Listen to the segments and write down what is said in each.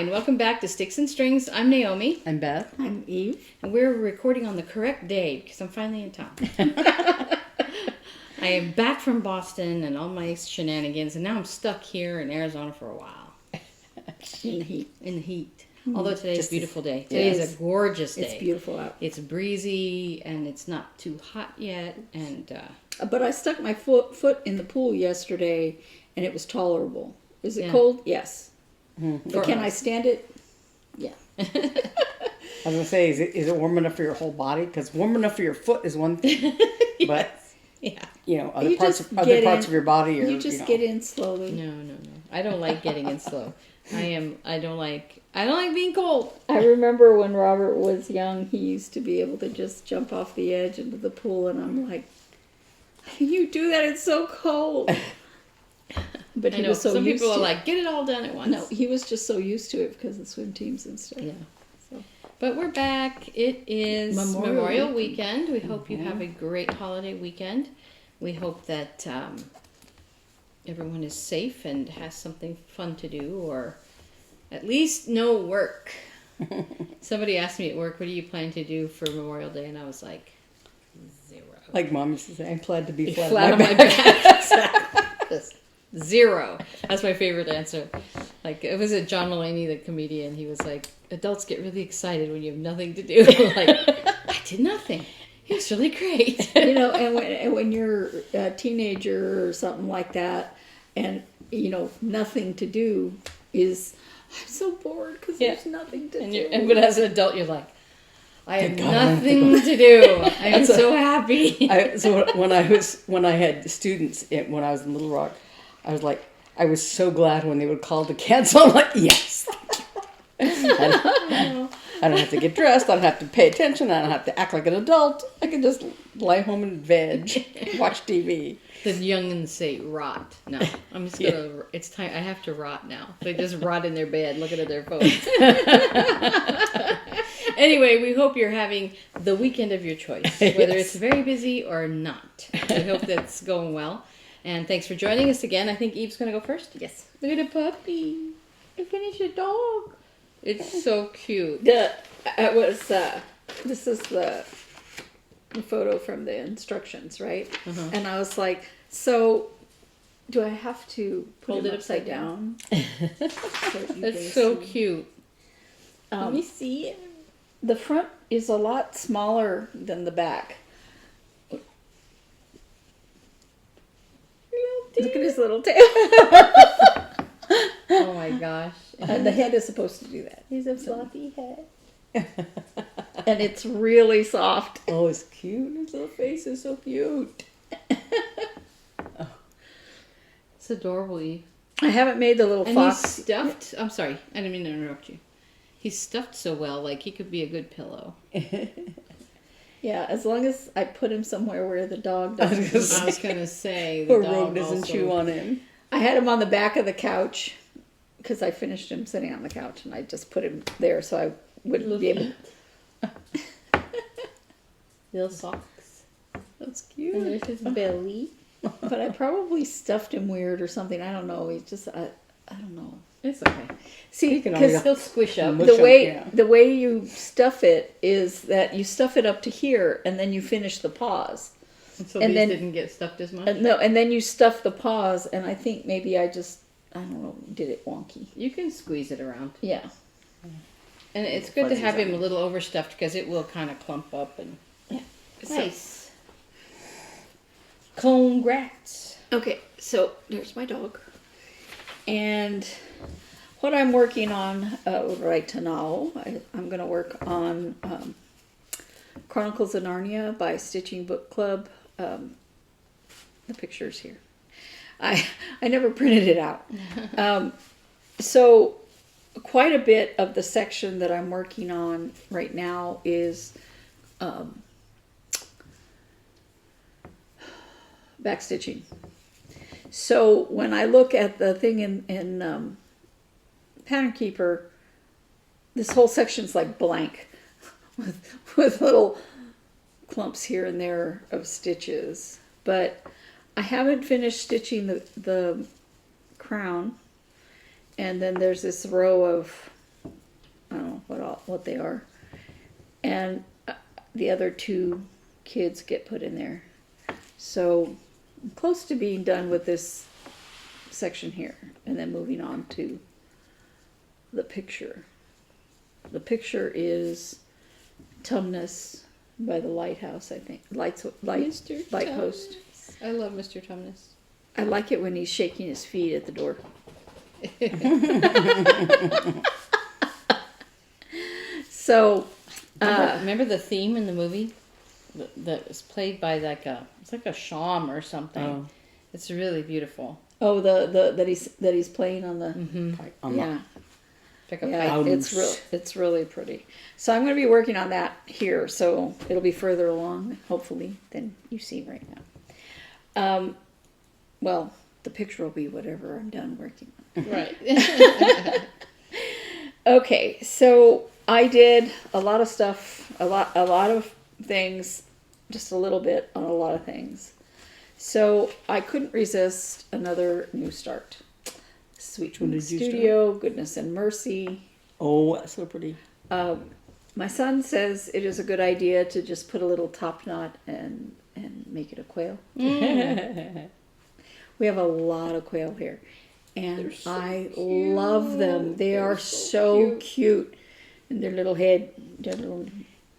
and welcome back to Sticks and Strings. I'm Naomi. I'm Beth. I'm Eve. And we're recording on the correct day because I'm finally in town. I am back from Boston and all my shenanigans, and now I'm stuck here in Arizona for a while. In the heat. In the heat. Although today's a beautiful day. It Today is. is a gorgeous day. It's beautiful out. It's breezy and it's not too hot yet. And But I stuck my foot in the pool yesterday and it was tolerable. Is it Yeah. cold? Yes. Mm-hmm. But can I stand it? Yeah. I was gonna say, is it warm enough for your whole body? Because warm enough for your foot is one thing, but yeah. you know, other You parts just of get of in- your body are You just get in slowly. No. I don't like getting in slow. I don't like being cold. I remember when Robert was young, he used to be able to just jump off the edge into the pool, and I'm like, you do that? It's so cold. But I he know was so some used people to are like, get it all done at once. No, he was just so used to it because of swim teams and stuff. Yeah. So. But we're back. It is Memorial Memorial Weekend. We hope you have a great holiday weekend. We hope that everyone is safe and has something fun to do, or at least no work. Somebody asked me at work, what are you planning to do for Memorial Day? And I was like, 0. Like Mom used to say, I'm glad to be flat, Flat on my back. Exactly. Just 0. That's my favorite answer. Like, it was John Mulaney, the comedian. He was like, adults get really excited when you have nothing to do. Like, I did nothing. It was really great. You know, and when you're a teenager or something like that, and, you know, nothing to do is, I'm so bored because there's nothing to do. But as an adult, you're like, I have Thank God I don't have to nothing to do. I'm so happy. So when I had students when I was in Little Rock, I was like, I was so glad when they would call to cancel. I'm like, yes. I don't have to get dressed. I don't have to pay attention. I don't have to act like an adult. I can just lie home and veg, watch TV. The youngins say rot. No, I'm just gonna. It's time. I have to rot now. They just rot in their bed, looking at their phones. Anyway, we hope you're having the weekend of your choice, whether it's very busy or not. We hope that's going well. And thanks for joining us again. I think Eve's gonna go first. Yes. Look at the puppy. I finished a dog. It's so cute. This is the photo from the instructions, right? Uh-huh. And I was like, so do I have to put Hold it it upside down? That's so cute. Let me see it. The front is a lot smaller than the back. Look at his little tail. Oh my gosh. And the head is supposed to do that. He's a fluffy head. And it's really soft. Oh, it's cute. His little face is so cute. It's adorable, Eve. I haven't made the little And fox. he's stuffed. I'm sorry. I didn't mean to interrupt you. He's stuffed so well, like he could be a good pillow. Yeah, as long as I put him somewhere where the dog doesn't. I was going to say the Or dog Rogue doesn't also- chew on him. I had him on the back of the couch because I finished him sitting on the couch, and I just put him there so I wouldn't be able. Little socks. That's And cute. there's his belly. But I probably stuffed him weird or something. I don't know. He's just I don't know. It's okay. See, can because He'll squish up. Mush the him, way yeah. the way you stuff it is that you stuff it up to here, and then you finish the paws. So and these then- didn't get stuffed as much? No, and then you stuff the paws, and I think maybe I don't know, did it wonky. You can squeeze it around. Yeah. And it's good to Fuzzies have on him a it. little overstuffed because it will kind of clump up. And Yeah. Nice. Congrats. Okay, so there's my dog. And what I'm working on right now, I'm going to work on Chronicles of Narnia by Stitching Book Club. The picture's here. I never printed it out. So quite a bit of the section that I'm working on right now is backstitching. So when I look at the thing in Pattern Keeper, this whole section's like blank with little clumps here and there of stitches. But I haven't finished stitching the crown. And then there's this row of I don't know what they are. And the other 2 kids get put in there. So I'm close to being done with this section here, and then moving on to the picture. The picture is Tumnus by the lighthouse, I think. Mr. Lightpost. Tumnus. I love Mr. Tumnus. I like it when he's shaking his feet at the door. So, remember the theme in the movie that was played by it's like a sham or something. Oh. It's really beautiful. oh, that he's playing on the yeah. Pick up Yeah, it's really pretty. So I'm going to be working on that here, so it'll be further along, hopefully, than you see right now. Well, the picture will be whatever I'm done working on. Right. Okay, so I did a lot of stuff, a lot of things, just a little bit on a lot of things. So I couldn't resist another new start. Sweet What Twin did you Studio, Goodness and Mercy. Oh, that's so pretty. My son says it is a good idea to just put a little top knot and make it a quail. We have a lot of quail here, and I love them. They're so cute. And their little head, their little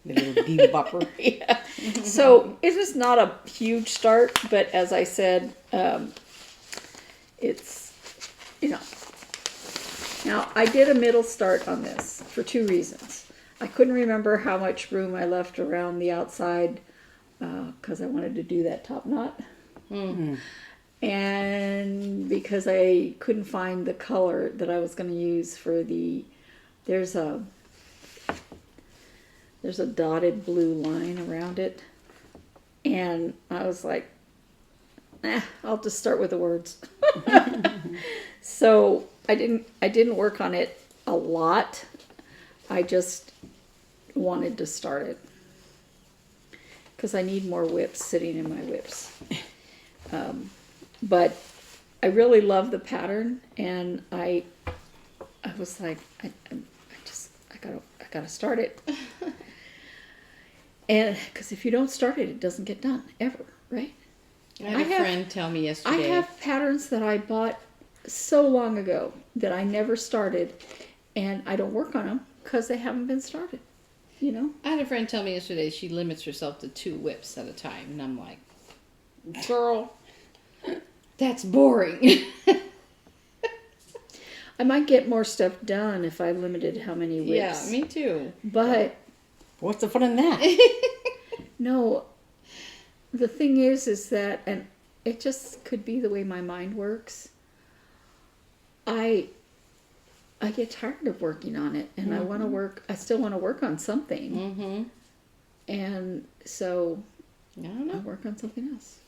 The little bebopper. yeah. So it is not a huge start, but as I said, it's, you know. Now, I did a middle start on this for 2 reasons. I couldn't remember how much room I left around the outside because I wanted to do that top knot. Mm-hmm. And because I couldn't find the color that I was going to use for the, there's a dotted blue line around it. And I was like, I'll just start with the words. So I didn't work on it a lot. I just wanted to start it because I need more whips sitting in my whips. But I really love the pattern, and I was like, I gotta start it. And because if you don't start it, it doesn't get done ever, right? I had a friend tell me yesterday. I have patterns that I bought so long ago that I never started, and I don't work on them because they haven't been started. You know. I had a friend tell me yesterday she limits herself to 2 whips at a time, and I'm like, girl, that's boring. I might get more stuff done if I limited how many whips. Yeah, me too. But what's the fun in that? no, the thing is that, and it just could be the way my mind works. I get tired of working on it, and I want to work. I still want to work on something, Mm-hmm. and so I don't I know. work on something else.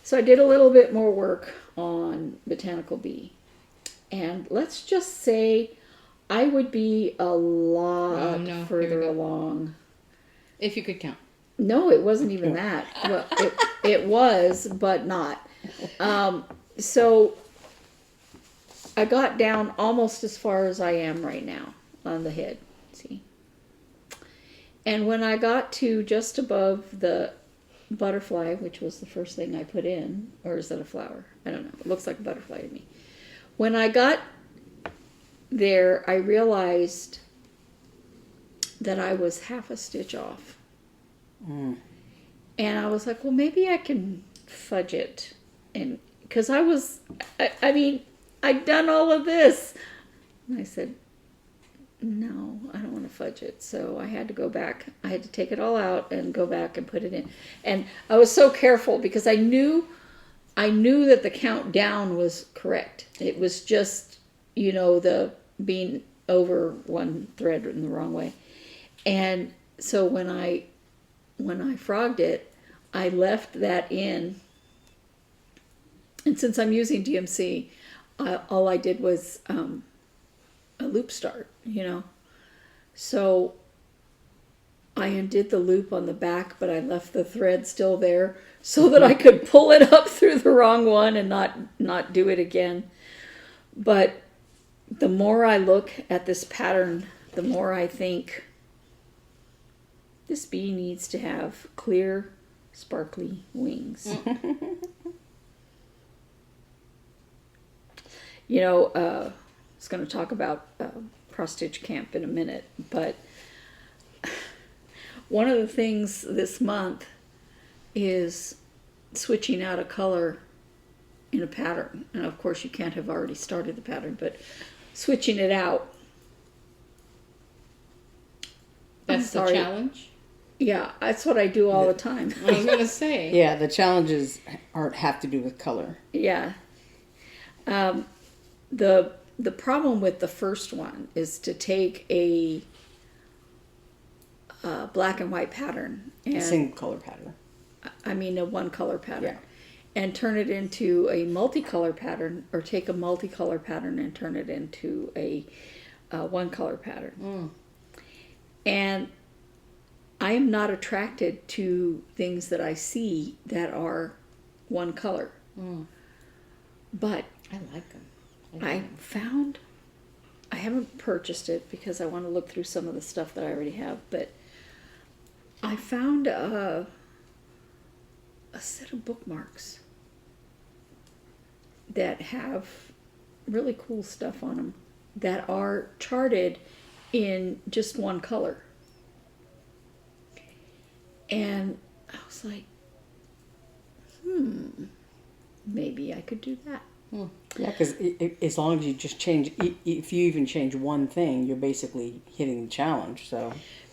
So I did a little bit more work on Botanical Bee, and let's just say I would be a lot further along. If you could count. No, it wasn't even that. Well, it was, but not. So I got down almost as far as I am right now on the head. See? And when I got to just above the butterfly, which was the first thing I put in, or is that a flower? I don't know. It looks like a butterfly to me. When I got there, I realized that I was half a stitch off. Mm. And I was like, well, maybe I can fudge it. And because I mean, I'd done all of this. And I said, no, I don't want to fudge it. So I had to go back. I had to take it all out and go back and put it in. And I was so careful because I knew that the count down was correct. It was just, you know, the being over one thread in the wrong way. And so when I frogged it, I left that in. And since I'm using DMC, all I did was a loop start, you know. So I undid the loop on the back, but I left the thread still there so that I could pull it up through the wrong one and not do it again. But the more I look at this pattern the more I think this bee needs to have clear, sparkly wings. You know, I was going to talk about cross-stitch camp in a minute, but one of the things this month is switching out a color in a pattern. And of course you can't have already started the pattern, but switching it out. That's the challenge? Yeah, that's what I do all the time. I was going to say. Yeah, the challenges have to do with color. Yeah. The problem with the first one is to take a black and white pattern. And, A single color pattern. I mean a one color pattern. Yeah. And turn it into a multicolor pattern, or take a multicolor pattern and turn it into a one color pattern. And I am not attracted to things that I see that are one color. But I like them. I found, I haven't purchased it because I want to look through some of the stuff that I already have, but I found a set of bookmarks that have really cool stuff on them that are charted in just one color. And I was like, maybe I could do that. Yeah, because as long as you just change, if you even change one thing, you're basically hitting the challenge. So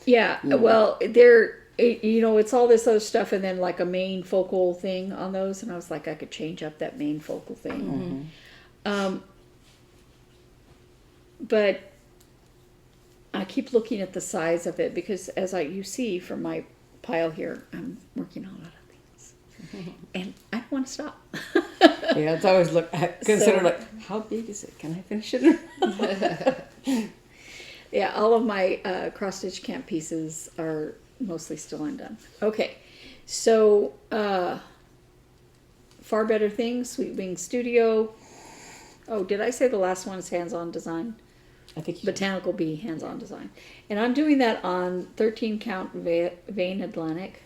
Yeah, well, it's all this other stuff and then like a main focal thing on those. And I was like, I could change up that main focal thing. But I keep looking at the size of it because you see from my pile here, I'm working on a lot of things. And I don't want to stop. yeah, it's always consider like, how big is it? Can I finish it? Yeah, all of my cross-stitch camp pieces are mostly still undone. Okay, so Far Better Things, Sweet Wings Studio. Oh, did I say the last one is hands-on design? I think Botanical Bee hands-on design. And I'm doing that on 13 count vein Atlantic,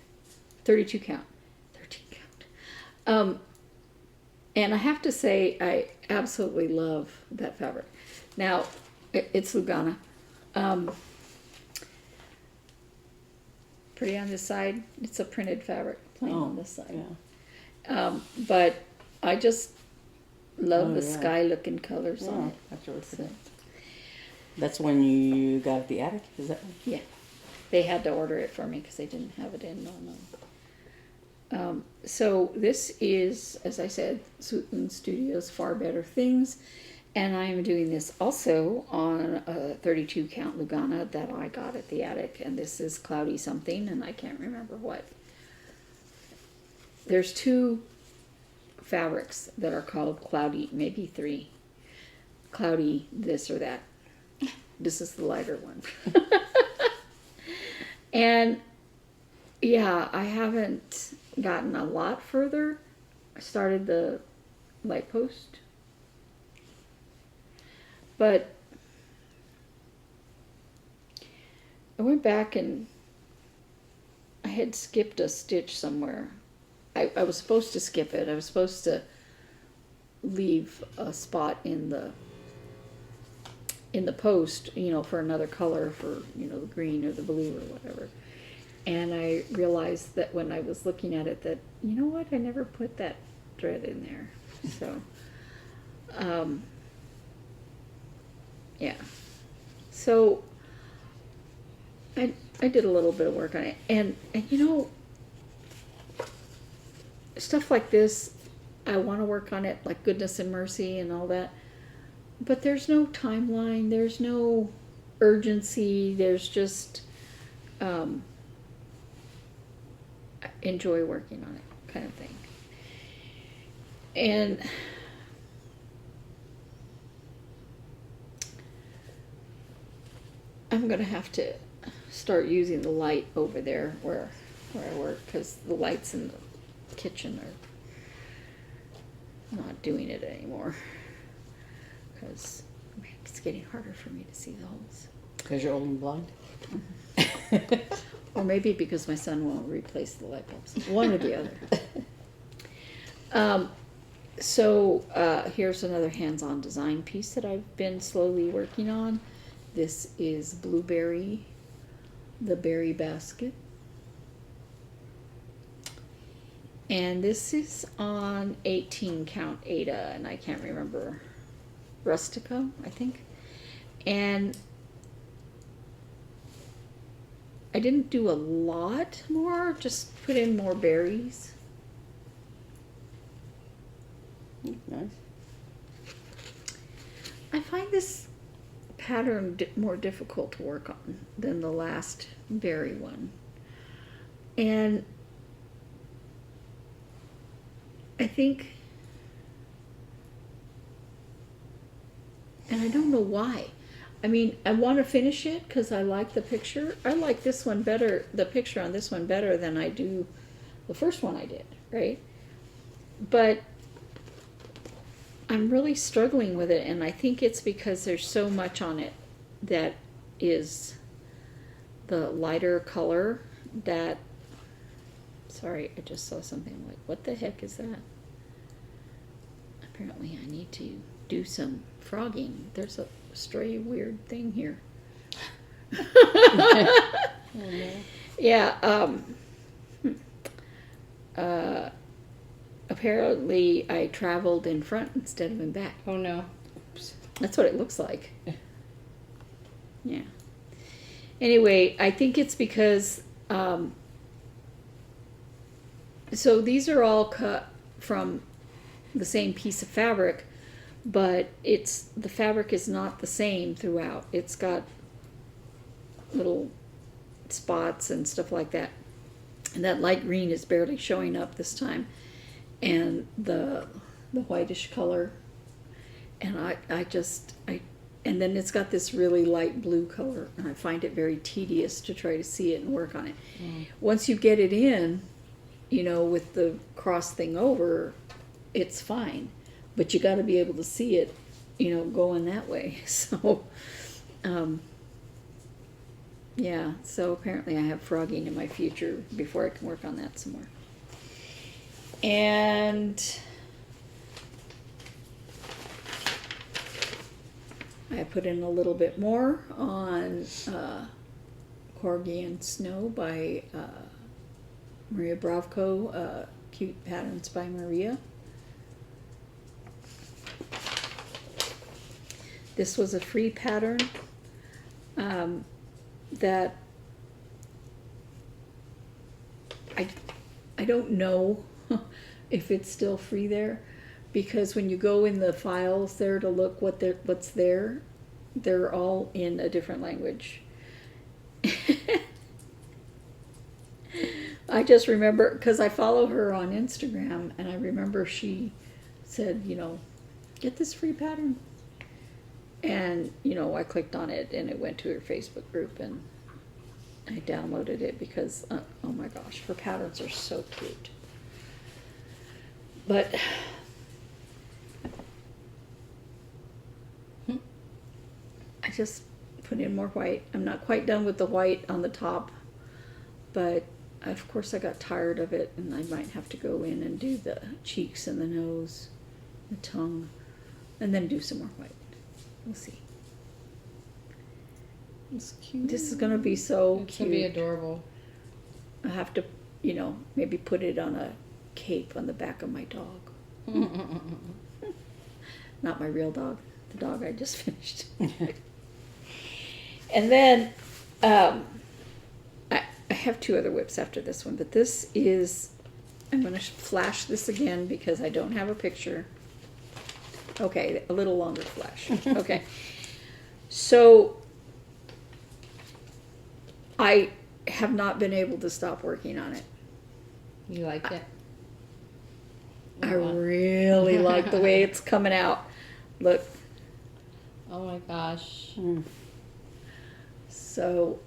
32 count, 13 count. And I have to say, I absolutely love that fabric. Now, it's Lugana. Pretty on this side. It's a printed fabric, plain on this side. Yeah. But I just love the sky-looking colors on it. That's really pretty. That's when you got at the attic? Is that one? Yeah. They had to order it for me because they didn't have it in. So this is, as I said, Sweet Wings Studios Far Better Things. And I am doing this also on a 32 count Lugana that I got at the attic. And this is Cloudy something, and I can't remember what. There's two fabrics that are called Cloudy, maybe three. Cloudy this or that. This is the lighter one. And yeah, I haven't gotten a lot further. I started the light post. But I went back and I had skipped a stitch somewhere. I was supposed to skip it. I was supposed to leave a spot in the post, for another color, for, the green or the blue or whatever. And I realized that when I was looking at it that, you know what, I never put that thread in there. So, yeah. So, I did a little bit of work on it. And stuff like this, I want to work on it, like Goodness and Mercy and all that. But there's no timeline, there's no urgency, there's just enjoy working on it kind of thing. And I'm going to have to start using the light over there where I work, because the lights in the kitchen are not doing it anymore. Because it's getting harder for me to see the holes. Because you're old and blind. Or maybe because my son won't replace the light bulbs. One or the other. Here's another hands-on design piece that I've been slowly working on. This is Blueberry, the berry basket. And this is on 18 count Ada, and I can't remember, Rustica, I think. And I didn't do a lot more, just put in more berries. Nice. I find this pattern more difficult to work on than the last berry one. And I think, and I don't know why. I mean, I want to finish it because I like the picture. I like this one better, the picture on this one better than I do the first one I did, right? But I'm really struggling with it, and I think it's because there's so much on it that is the lighter color that, sorry, I just saw something like, what the heck is that? Apparently I need to do some frogging. There's a stray weird thing here. Oh, no. Yeah, apparently I traveled in front instead of in back. Oh no. That's what it looks like. Yeah. Anyway, I think it's because, so these are all cut from the same piece of fabric, but the fabric is not the same throughout. It's got little spots and stuff like that. And that light green is barely showing up this time. And the whitish color. And and then it's got this really light blue color, and I find it very tedious to try to see it and work on it. Once you get it in, with the cross thing over, it's fine. But you got to be able to see it, going that way. So, yeah, so apparently I have frogging in my future before I can work on that some more. And I put in a little bit more on Corgi and Snow by Maria Bravko, Cute Patterns by Maria. This was a free pattern that I don't know if it's still free there, because when you go in the files there to look what's there, they're all in a different language. I just remember, because I follow her on Instagram, and I remember she said, get this free pattern. And, I clicked on it, and it went to her Facebook group, and I downloaded it because, oh my gosh, her patterns are so cute. But I just put in more white. I'm not quite done with the white on the top, but of course I got tired of it, and I might have to go in and do the cheeks and the nose, the tongue, and then do some more white. We'll see. It's cute. This is gonna be so It's cute. gonna be adorable. I have to, maybe put it on a cape on the back of my dog. Not my real dog, the dog I just finished. And then I have two other WIPs after this one, but this is, I'm going to flash this again because I don't have a picture. Okay, a little longer flash. Okay. So I have not been able to stop working on it. You like it? I really like the way it's coming out. Look. Oh my gosh. So,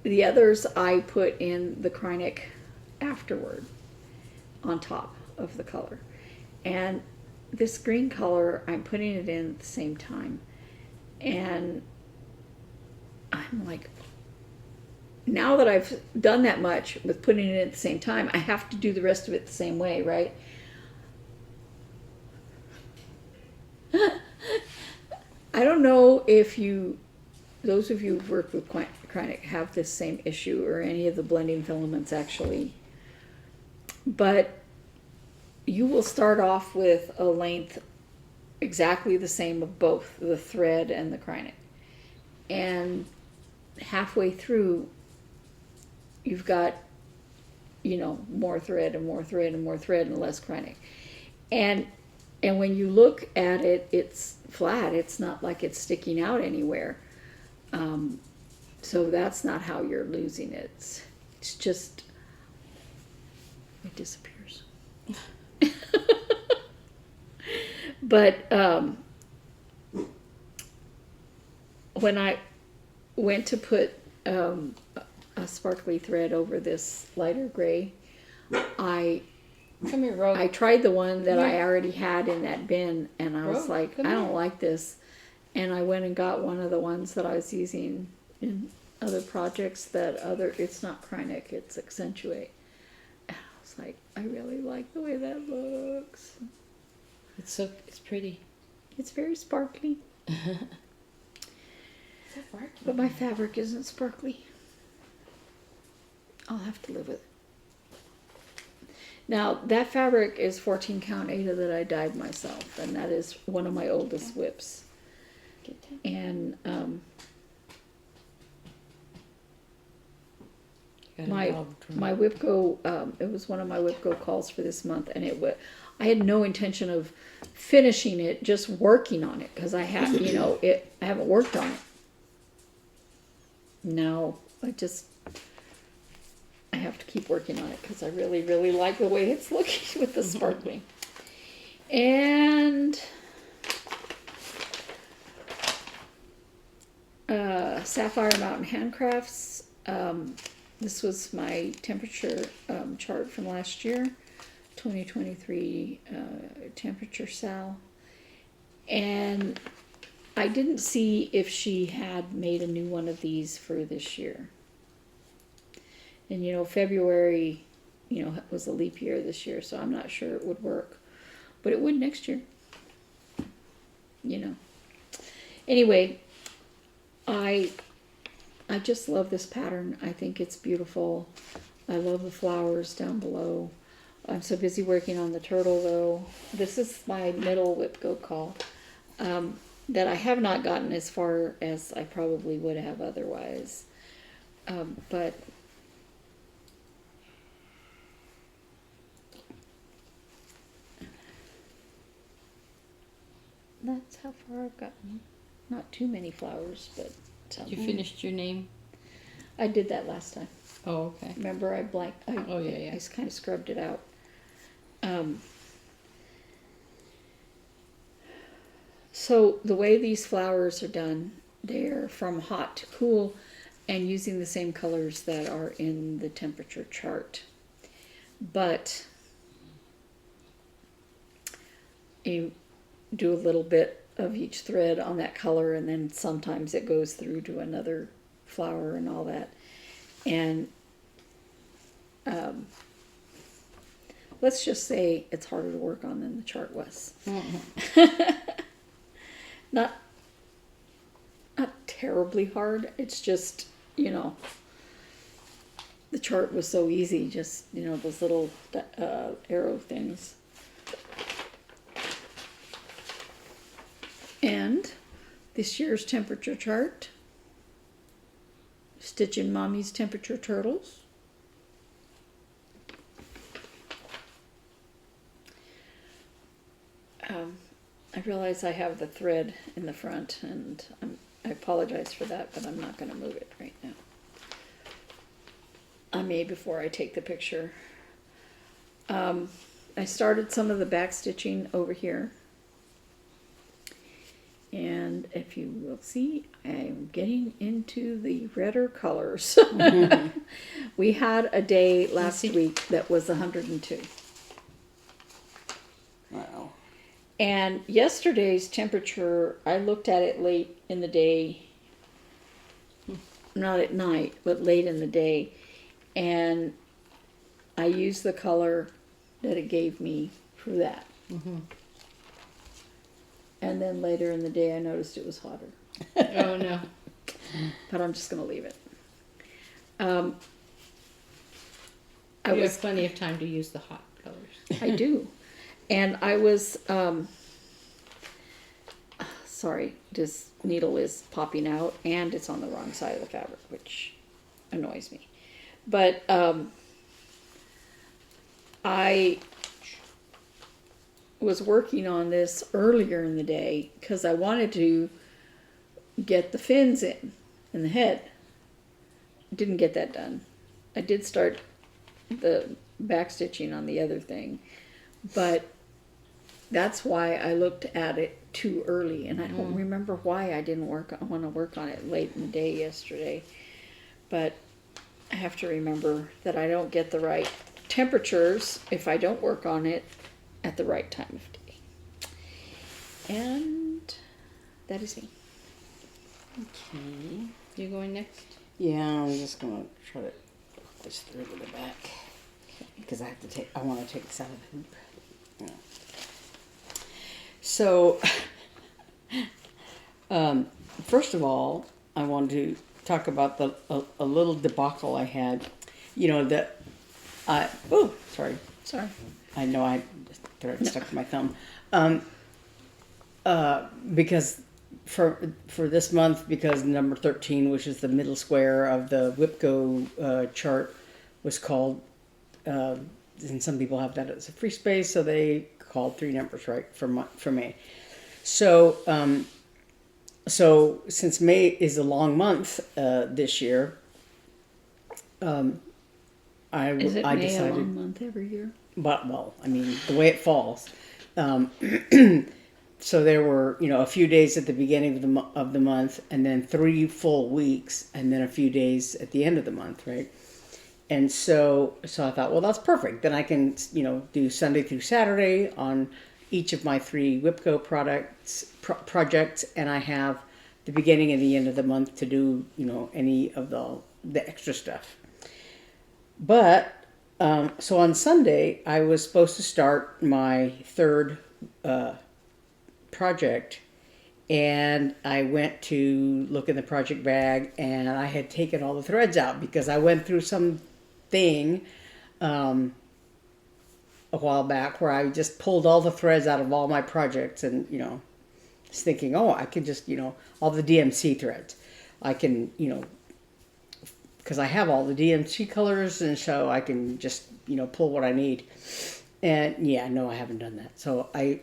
the others I put in the Krynic afterward on top of the color. And this green color, I'm putting it in at the same time. And I'm like, now that I've done that much with putting it at the same time, I have to do the rest of it the same way, right? I don't know if those of you who've worked with Quilting have this same issue, or any of the blending filaments actually, but you will start off with a length exactly the same of both the thread and the Quilting, and halfway through you've got, more thread and more thread and more thread and less Quilting, and when you look at it, it's flat. It's not like it's sticking out anywhere. So that's not how you're losing it. It's just, it disappears. But when I went to put a sparkly thread over this lighter gray, I Come here, Rogue. I tried the one that I already had in that bin, and I was Rogue, like, I don't like this. And I went and got one of the ones that I was using in other projects it's not Quilting, it's Accentuate. And I was like, I really like the way that looks. It's pretty. It's very sparkly. But my fabric isn't sparkly. I'll have to live with it. Now, that fabric is 14 count Ada that I dyed myself, and that is one of my oldest WIPs. And my WIP-GO, it was one of my WIP-GO calls for this month, and I had no intention of finishing it, just working on it, because I have, I haven't worked on it. Now, I have to keep working on it, because I really, really like the way it's looking with the sparkling. And Sapphire Mountain Handcrafts. This was my temperature chart from last year, 2023 temperature SAL. And I didn't see if she had made a new one of these for this year. And February, was a leap year this year, so I'm not sure it would work. But it would next year. Anyway, I just love this pattern. I think it's beautiful. I love the flowers down below. I'm so busy working on the turtle, though. This is my middle WIP-GO call that I have not gotten as far as I probably would have otherwise. But that's how far I've gotten. Not too many flowers, but You finished your name? I did that last time. Oh, okay. Remember, I Oh, yeah. I kind of scrubbed it out. So the way these flowers are done, they're from hot to cool, and using the same colors that are in the temperature chart. But you do a little bit of each thread on that color, and then sometimes it goes through to another flower and all that. And let's just say it's harder to work on than the chart was. Not terribly hard. It's just, the chart was so easy, just, those little arrow things. And this year's temperature chart, Stitching Mommy's Temperature Turtles. I realize I have the thread in the front, and I apologize for that, but I'm not going to move it right now. I may before I take the picture. I started some of the back stitching over here. And if you will see, I'm getting into the redder colors. We had a day last week that was 102. Wow. And yesterday's temperature, I looked at it late in the day, not at night, but late in the day, and I used the color that it gave me for that. And then later in the day, I noticed it was hotter. Oh no. But I'm just going to leave it. I You was have plenty of time to use the hot colors. I do. And I was, sorry, this needle is popping out and it's on the wrong side of the fabric, which annoys me. But I was working on this earlier in the day because I wanted to get the fins in the head. Didn't get that done. I did start the back stitching on the other thing, but that's why I looked at it too early, and I don't remember why I didn't want to work on it late in the day yesterday. But I have to remember that I don't get the right temperatures if I don't work on it at the right time of day. And that is me. Okay. You going next? Yeah, I'm just gonna try to put this through to the back because I want to take this out of the hoop. Yeah. So, first of all, I wanted to talk about a little debacle I had. You know that sorry. Sorry. I know I thread stuck to my thumb. Because for this month, because number 13, which is the middle square of the WIP-GO chart, was called, and some people have that as a free space, so they called 3 numbers, right, for May. So, so since May is a long month this year, Is it I May decided, a long month every year? but well, I mean the way it falls. So there were, a few days at the beginning of the month, and then 3 full weeks, and then a few days at the end of the month, right? And so I thought, well, that's perfect. Then I can, do Sunday through Saturday on each of my 3 WIP-GO projects, and I have the beginning and the end of the month to do, any of the extra stuff. But so on Sunday, I was supposed to start my 3rd project, and I went to look in the project bag, and I had taken all the threads out because I went through something a while back where I just pulled all the threads out of all my projects, and was thinking, oh, I could just all the DMC threads, I can because I have all the DMC colors, and so I can just pull what I need. And yeah, no, I haven't done that. So I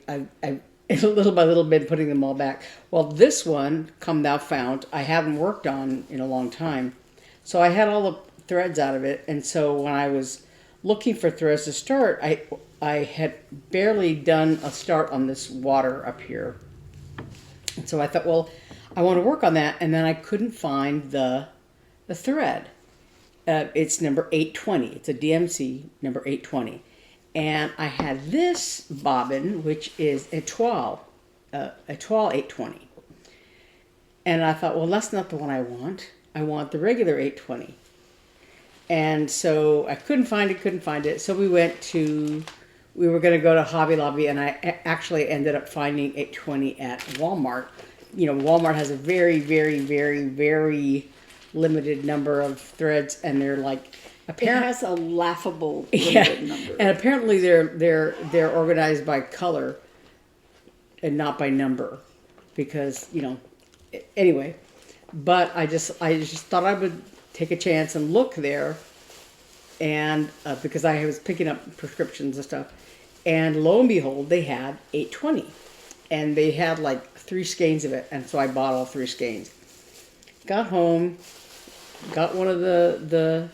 little by little been putting them all back. Well, this one, Come Thou Fount, I haven't worked on in a long time. So I had all the threads out of it, and so when I was looking for threads to start, I had barely done a start on this water up here. And so I thought, well, I want to work on that, and then I couldn't find the thread. It's number 820. It's a DMC number 820. And I had this bobbin, which is a toile 820. And I thought, well, that's not the one I want. I want the regular 820. And so I couldn't find it. So we were going to go to Hobby Lobby, and I actually ended up finding 820 at Walmart. Walmart has a very, very, very, very limited number of threads, and they're like, It has a laughable number. And apparently they're organized by color and not by number, because anyway. But I just thought I would take a chance and look there, and because I was picking up prescriptions and stuff, and lo and behold, they had 820, and they had like 3 skeins of it, and so I bought all 3 skeins. Got home, got one of the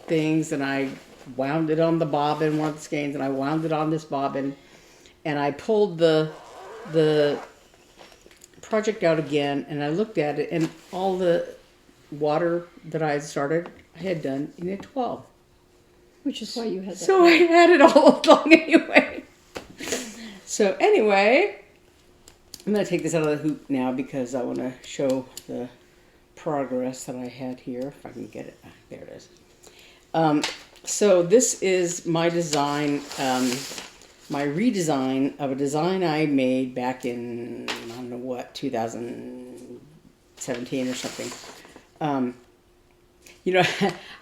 things, and I wound it on the bobbin, one of the skeins, and I wound it on this bobbin, and I pulled the project out again, and I looked at it, and all the water that I had done in a 12. Which is why you had that. So I had it all along anyway. So anyway, I'm going to take this out of the hoop now because I want to show the progress that I had here. If I can get it. There it is. So this is my design, my redesign of a design I made back in, I don't know what, 2017 or something. You know,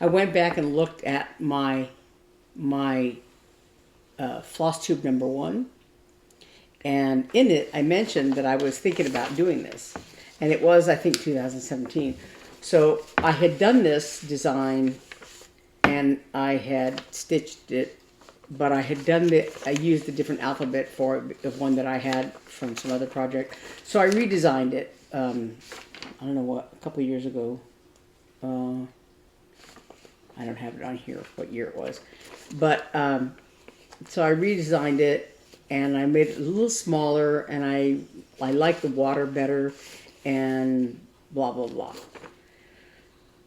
I went back and looked at my Flosstube #1, and in it I mentioned that I was thinking about doing this, and it was, I think, 2017. So I had done this design and I had stitched it, but I had I used a different alphabet for it, the one that I had from some other project. So I redesigned it, I don't know what, a couple of years ago. I don't have it on here, what year it was. But, so I redesigned it, and I made it a little smaller, and I like the water better, and blah, blah, blah.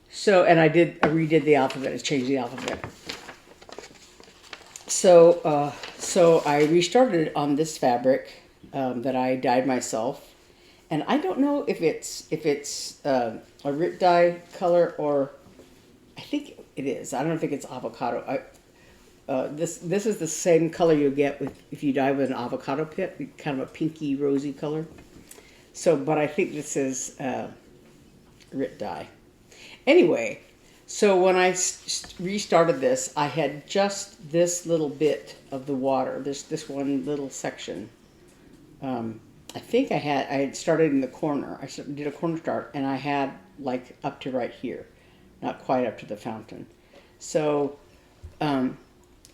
So, and I redid the alphabet, I changed the alphabet. So, so I restarted it on this fabric that I dyed myself, and I don't know if it's a RIP dye color, or I think it is. I don't think it's avocado. This is the same color you get if you dye with an avocado pit, kind of a pinky rosy color. So, but I think this is RIP dye. Anyway, so when I restarted this, I had just this little bit of the water, this one little section. I think I had started in the corner. I did a corner start, and I had like up to right here, not quite up to the fountain. So,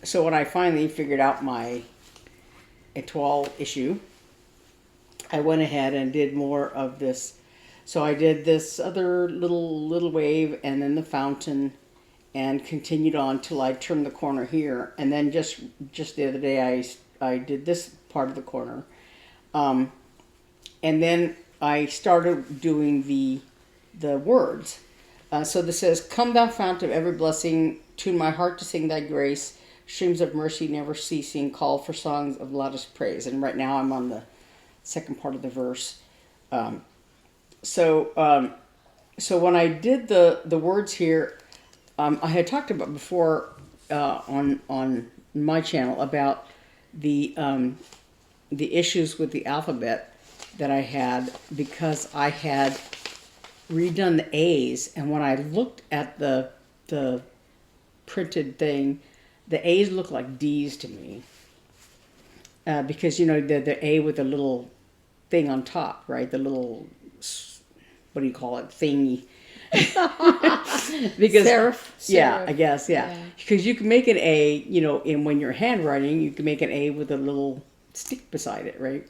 so when I finally figured out my étoile issue, I went ahead and did more of this. So I did this other little wave, and then the fountain, and continued on till I turned the corner here. And then just the other day, I did this part of the corner, and then I started doing the words. So this says, "Come thou fount of every blessing, tune my heart to sing thy grace, streams of mercy never ceasing, call for songs of loudest praise." And right now I'm on the second part of the verse. So when I did the words here, I had talked about before on my channel about the issues with the alphabet that I had, because I had redone the A's, and when I looked at the printed thing, the A's look like D's to me, because you know the A with the little thing on top, right? The little, what do you call it, thingy? Because Serif. Yeah, I guess, yeah. Because you can make an A, you know, when you're handwriting, you can make an A with a little stick beside it, right?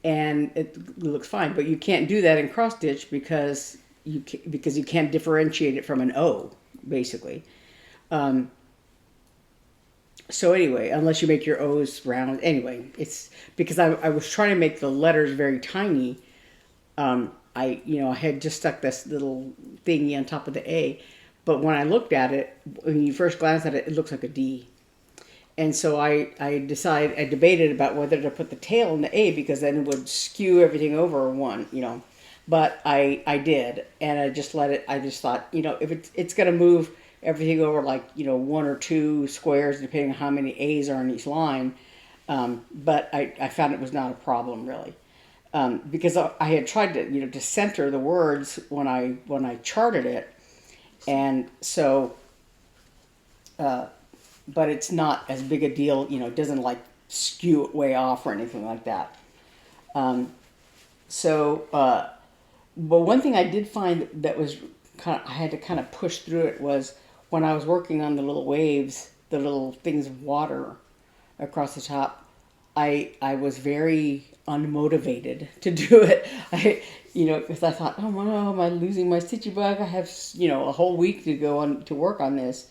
And it looks fine, but you can't do that in cross stitch because you can't differentiate it from an O, basically. So anyway, unless you make your O's round, anyway, it's because I was trying to make the letters very tiny. I had just stuck this little thingy on top of the A, but when I looked at it, when you first glance at it, it looks like a D. And so I debated about whether to put the tail in the A, because then it would skew everything over one, But I did, and I just let it. I just thought, if it's going to move everything over like, one or two squares, depending on how many A's are on each line. But I found it was not a problem, really. Because I had tried to, to center the words when I charted it. And so, but it's not as big a deal, it doesn't like skew it way off or anything like that. But one thing I did find that was I had to kind of push through it was when I was working on the little waves, the little things of water across the top, I was very unmotivated to do it. Because I thought, oh no, am I losing my stitchy bug? I have, a whole week to go on to work on this.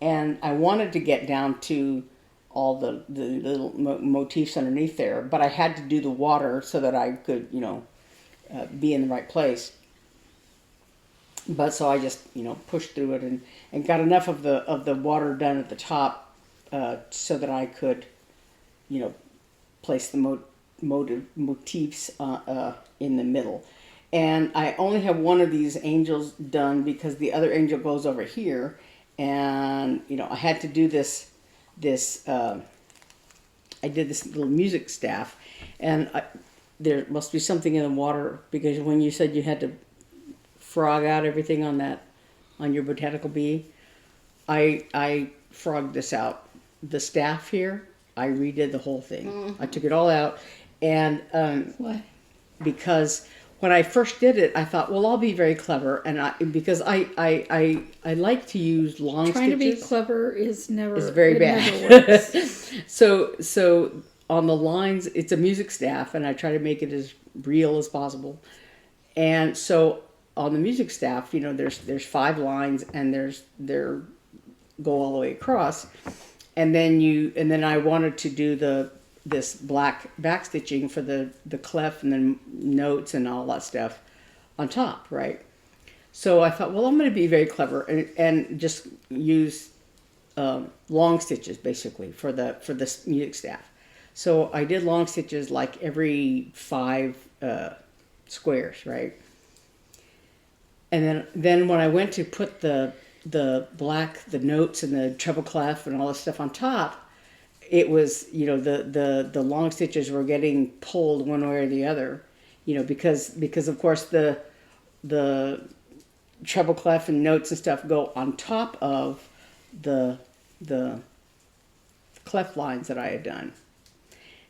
And I wanted to get down to all the little motifs underneath there, but I had to do the water so that I could, be in the right place. But so I just, pushed through it and got enough of the water done at the top so that I could, place the motifs in the middle. And I only have one of these angels done because the other angel goes over here. And, you know, I had to do this I did this little music staff. And there must be something in the water, because when you said you had to frog out everything on your botanical bee, I frogged this out. The staff here, I redid the whole thing. Mm-hmm. I took it all out. And Why? because when I first did it, I thought, well, I'll be very clever, and because I like to use long Trying to be stitches. clever is never. It's very it bad. never works. So on the lines, it's a music staff, and I try to make it as real as possible. And so on the music staff, you know, there's 5 lines, and they're go all the way across, and then I wanted to do this black backstitching for the clef and the notes and all that stuff on top, right? So I thought, well, I'm going to be very clever and just use long stitches basically for the music staff. So I did long stitches like every 5 squares, right? And then when I went to put the notes and the treble clef and all this stuff on top, it was, you know, the long stitches were getting pulled one way or the other, you know, because of course the treble clef and notes and stuff go on top of the clef lines that I had done.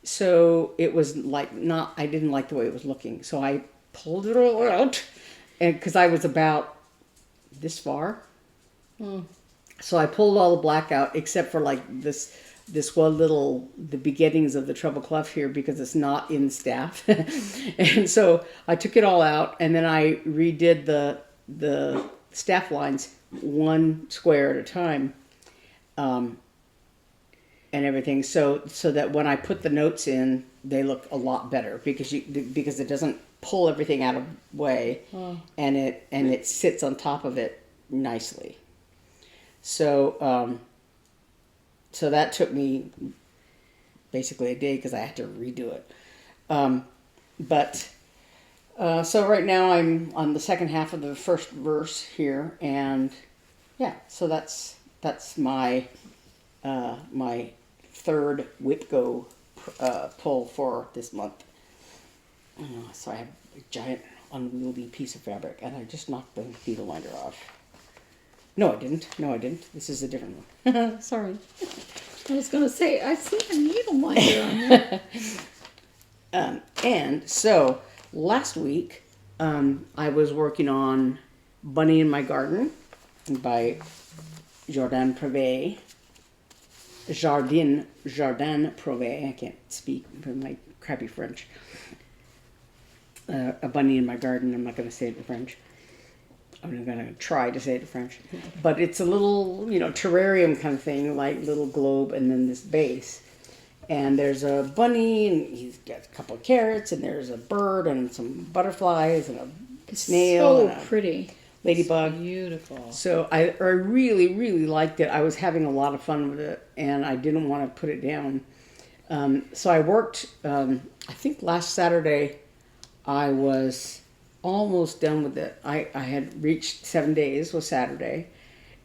So it was like I didn't like the way it was looking. So I pulled it all out, and because I was about this far. So I pulled all the black out except for like this one the beginnings of the treble clef here, because it's not in staff. And so I took it all out, and then I redid the staff lines 1 square at a time, and everything, so that when I put the notes in, they look a lot better, because it doesn't pull everything out of the way, and it sits on top of it nicely. So so that took me basically a day because I had to redo it. So right now I'm on the second half of the first verse here, and yeah, so that's my my third WIP-GO pull for this month. So I have a giant unwieldy piece of fabric, and I just knocked the needle winder off. No, I didn't. This is a different one. Sorry. I was going to say, I see a needle winder on there. And so last week, I was working on Bunny in My Garden by Jardin Privé. I can't speak from my crappy French. A bunny in my garden. I'm not going to say it in French. I'm going to try to say it in French. But it's a little, you know, terrarium kind of thing, like little globe and then this base. And there's a bunny, and he's got a couple of carrots, and there's a bird and some butterflies and a snail. So and a pretty. Ladybug. It's beautiful. So I really, really liked it. I was having a lot of fun with it, and I didn't want to put it down. So I worked, I think last Saturday, I was almost done with it. I had reached 7 days was Saturday.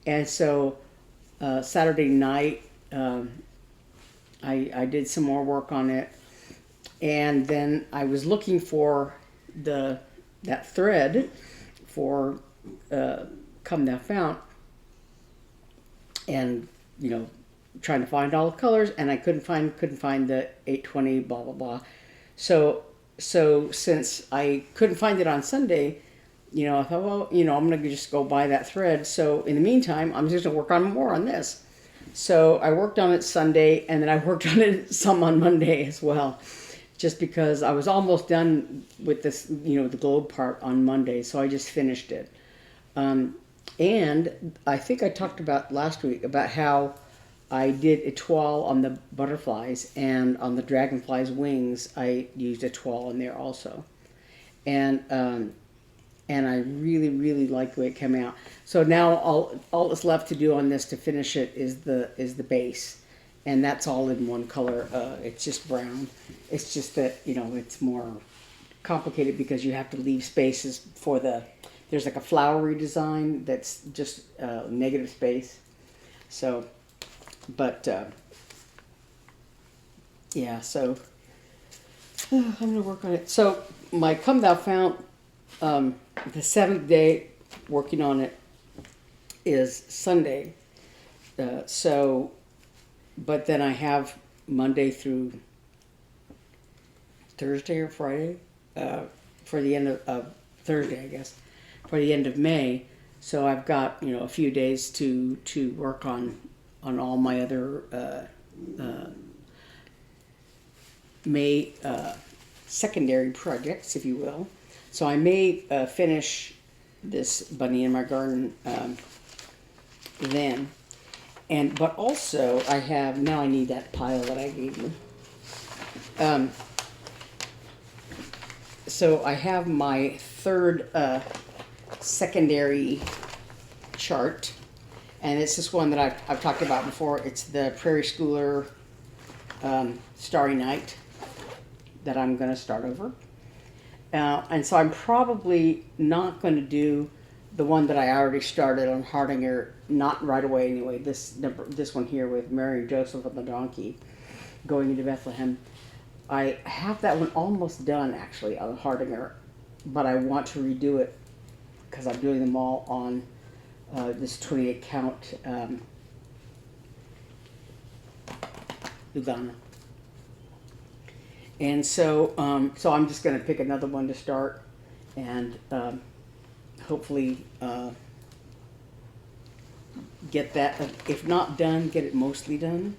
And so Saturday night, I did some more work on it. And then I was looking for that thread for Come Thou Fount, and you know, trying to find all the colors, and I couldn't find the 820 blah blah blah. So since I couldn't find it on Sunday, you know, I thought, well, you know, I'm gonna just go buy that thread. So in the meantime, I'm just gonna work on more on this. So I worked on it Sunday, and then I worked on it some on Monday as well, just because I was almost done with this, you know, the globe part on Monday. So I just finished it. And I think I talked about last week about how I did a toile on the butterflies, and on the dragonfly's wings I used a toile in there also. And I really, really liked the way it came out. So now all that's left to do on this to finish it is the base. and that's all in one color. It's just brown. It's just that, you know, it's more complicated because you have to leave spaces for there's like a flowery design that's just negative space. So, but yeah, so I'm gonna work on it. So my Come Thou Fount, the 7th day working on it is Sunday. So, but then I have Monday through Thursday or Friday, for the end of Thursday, I guess, for the end of May. So I've got, you know, a few days to work on all my other May secondary projects, if you will. So I may finish this bunny in my garden then. But also I have, now I need that pile that I gave you. So I have my third secondary chart, and it's this one that I've talked about before. It's the Prairie Schooler Starry Night that I'm going to start over. And so I'm probably not going to do the one that I already started on Hardinger, not right away anyway. This one here with Mary and Joseph on the donkey going into Bethlehem. I have that one almost done actually on Hardinger, but I want to redo it because I'm doing them all on this 28 count Lugana. And so, so I'm just going to pick another one to start, and hopefully get that, if not done, get it mostly done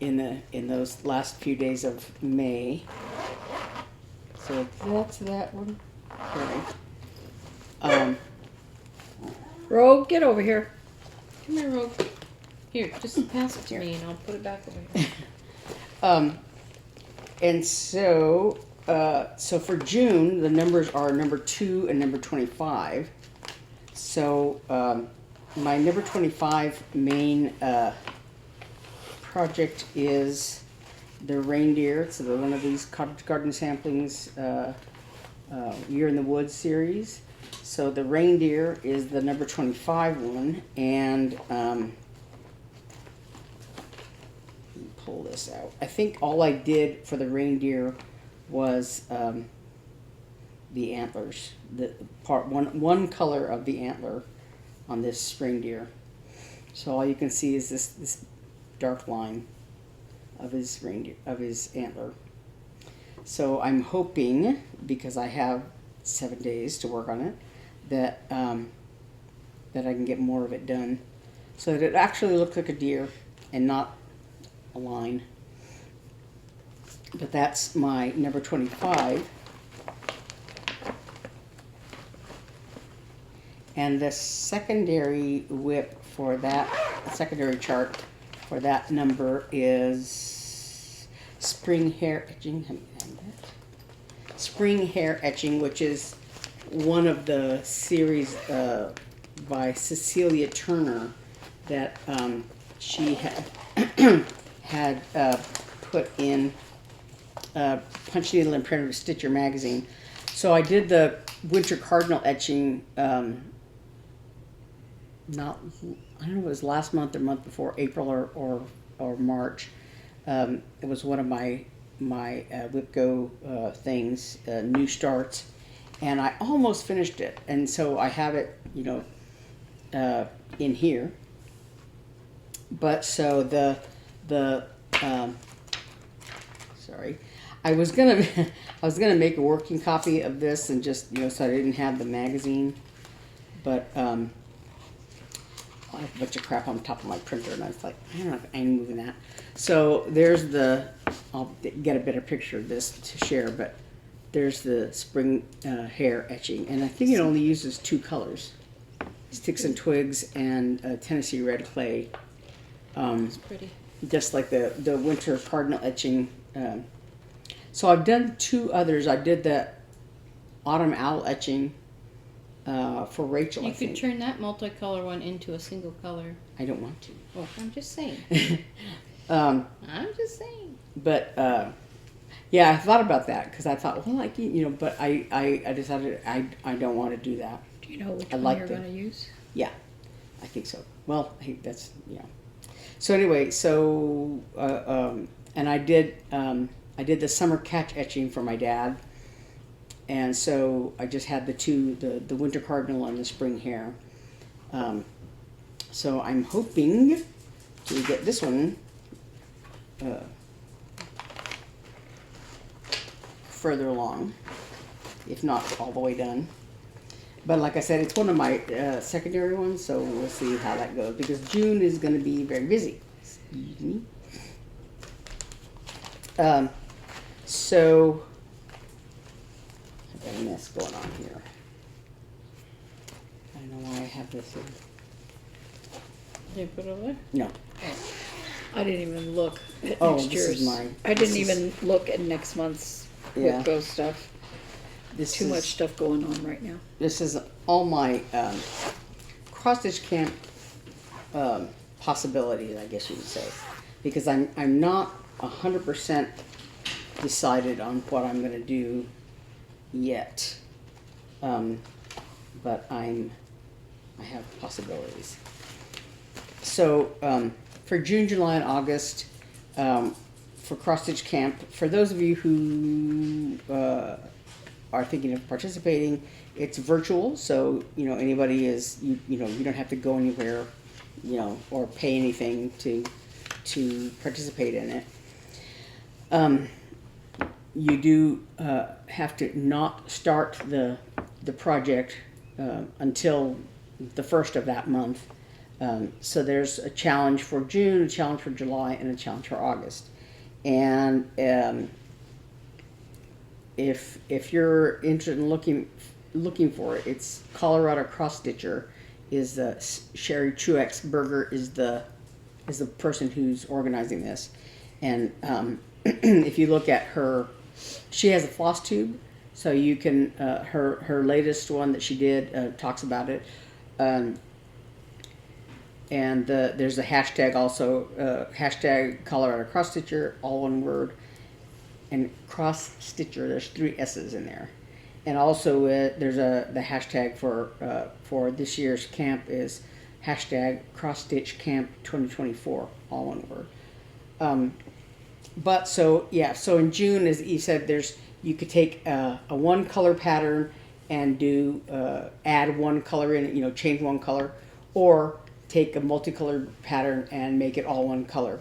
in those last few days of May. So that's that one. Okay. Rogue, get over here. Come here, Rogue. Here, just pass it to me and I'll put it back over here. And so, so for June, the numbers are number 2 and number 25. So, my number 25 main project is the reindeer. So the one of these cottage garden samplings, Year in the Woods series. So the reindeer is the number 25 one, and pull this out. I think all I did for the reindeer was the antlers, the part one color of the antler on this reindeer. So all you can see is this dark line of his reindeer, of his antler. So I'm hoping, because I have 7 days to work on it, that that I can get more of it done, so that it actually looks like a deer and not a line. But that's my number 25. And the secondary WIP for that, secondary chart for that number is Spring Hair Etching. Spring Hair Etching, which is one of the series by Cecilia Turner that she had put in Punch Needle and Printer Stitcher magazine. So I did the winter cardinal etching. Not, I don't know if it was last month or month before, April or March. It was one of my WIP-GO things, new starts, and I almost finished it, and so I have it, you know, in here. But so sorry, I was gonna make a working copy of this and just, you know, so I didn't have the magazine, but I have a bunch of crap on top of my printer, and I was like, I don't know if I'm moving that. So there's the, I'll get a better picture of this to share, but there's the spring hair etching, and I think it only uses 2 colors, Sticks and Twigs and Tennessee Red Clay. It's pretty. Just like the winter cardinal etching. So I've done 2 others. I did the autumn owl etching for Rachel, You I could think. turn that multicolor one into a single color. I don't want to. Well, I'm just saying. Um, I'm just saying. but yeah, I thought about that because I thought, well, like but I decided I don't want to do that. Do you know which I one like you're the- going to use? Yeah, I think so. Well, I think that's So anyway, and I did the summer catch etching for my dad, and so I just had the winter cardinal and the spring hare. So I'm hoping to get this one further along, if not all the way done. But like I said, it's one of my secondary ones, so we'll see how that goes, because June is going to be very busy. Excuse me. So, I've got a mess going on here. I don't know why I have this here. Did you put it over there? No. I didn't even look at Oh, next this is year's. mine. I didn't This is- even look at next month's Yeah. WIP-GO stuff. This Too is, much stuff going on right now. This is all my cross-stitch camp possibilities, I guess you would say, because I'm not 100% decided on what I'm going to do yet, but I have possibilities. So for June, July, and August, for cross-stitch camp, for those of you who are thinking of participating, it's virtual, so anybody is you don't have to go anywhere, or pay anything to participate in it. You do have to not start the project until the first of that month. So there's a challenge for June, a challenge for July, and a challenge for August. And if you're interested in looking for it, it's Colorado Cross Stitcher is Sherry Truex-Berger is the person who's organizing this, and if you look at her, she has a Flosstube, so you can her latest one that she did talks about it, and there's a hashtag also, hashtag Colorado Cross Stitcher, all one word. And Cross Stitcher, there's 3 S's in there, and also there's the hashtag for this year's camp is hashtag Cross Stitch Camp 2024, all one word. But so in June, as you said, you could take a one color pattern and do add one color in it, change one color, or take a multicolored pattern and make it all one color.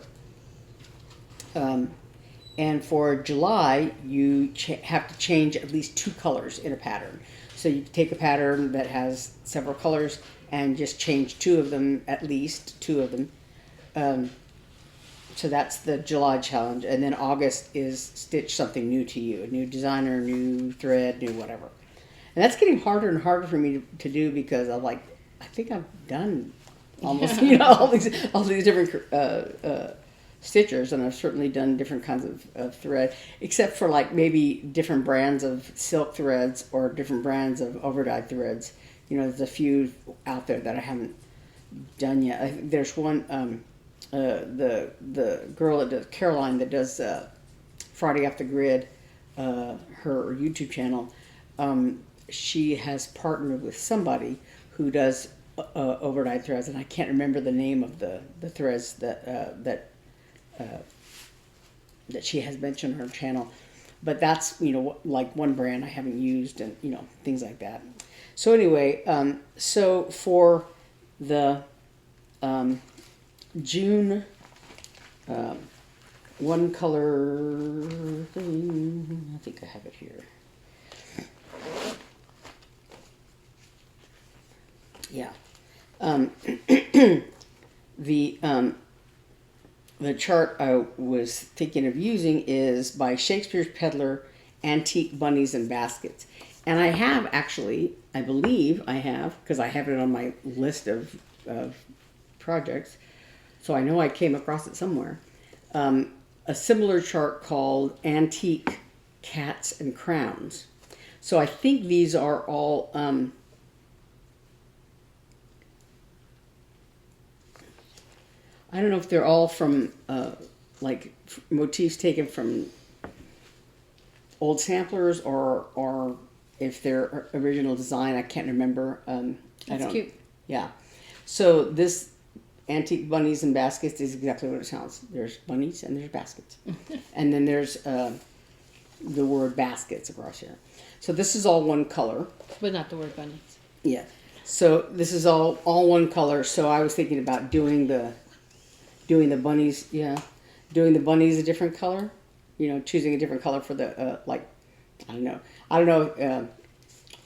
And for July, you have to change at least 2 colors in a pattern. So you take a pattern that has several colors and just change 2 of them, at least 2 of them. So that's the July challenge. And then August is stitch something new to you, a new designer, new thread, new whatever. And that's getting harder and harder for me to do, because I think I've done almost, all these different stitchers, and I've certainly done different kinds of thread, except for maybe different brands of silk threads or different brands of overdyed threads. There's a few out there that I haven't done yet. I think there's one, the girl that does, Caroline, that does Friday Off the Grid, her YouTube channel. She has partnered with somebody who does overdyed threads, and I can't remember the name of the threads that she has mentioned on her channel, but that's one brand I haven't used, and things like that. So anyway, so for the June one color thing, I think I have it here. Yeah. The chart I was thinking of using is by Shakespeare's Peddler, Antique Bunnies and Baskets. And I have actually, I believe I have, because I have it on my list of projects, so I know I came across it somewhere, a similar chart called Antique Cats and Crowns. So I think these are all I don't know if they're all from like motifs taken from old samplers or if they're original design. I can't remember. That's cute. Yeah. So this antique bunnies and baskets is exactly what it sounds. There's bunnies and there's baskets. And then there's the word baskets across here. So this is all one color. But not the word bunnies. Yeah. So this is all one color. So I was thinking about doing the bunnies. Yeah. Doing the bunnies a different color. You know, choosing a different color for the like. I don't know.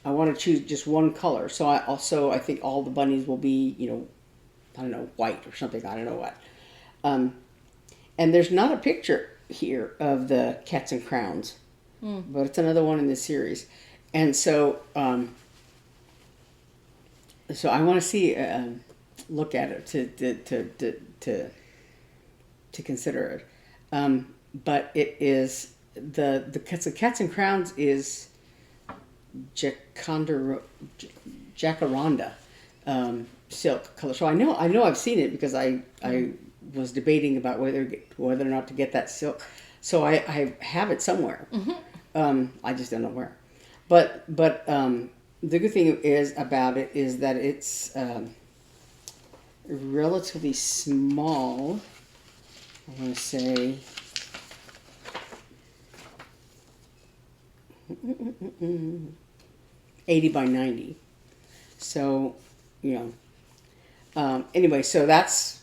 I want to choose just one color. So I think all the bunnies will be, you know, I don't know, white or something. I don't know what. And there's not a picture here of the cats and crowns, but it's another one in this series. And so, so I want to see, look at it to consider it. But it is the cats and crowns is jacaranda silk color. So I know I've seen it because I was debating about whether or not to get that silk. So I have it somewhere. I just don't know where. But the good thing is about it is that it's relatively small. I want to say 80 by 90. So, you know, anyway, so that's,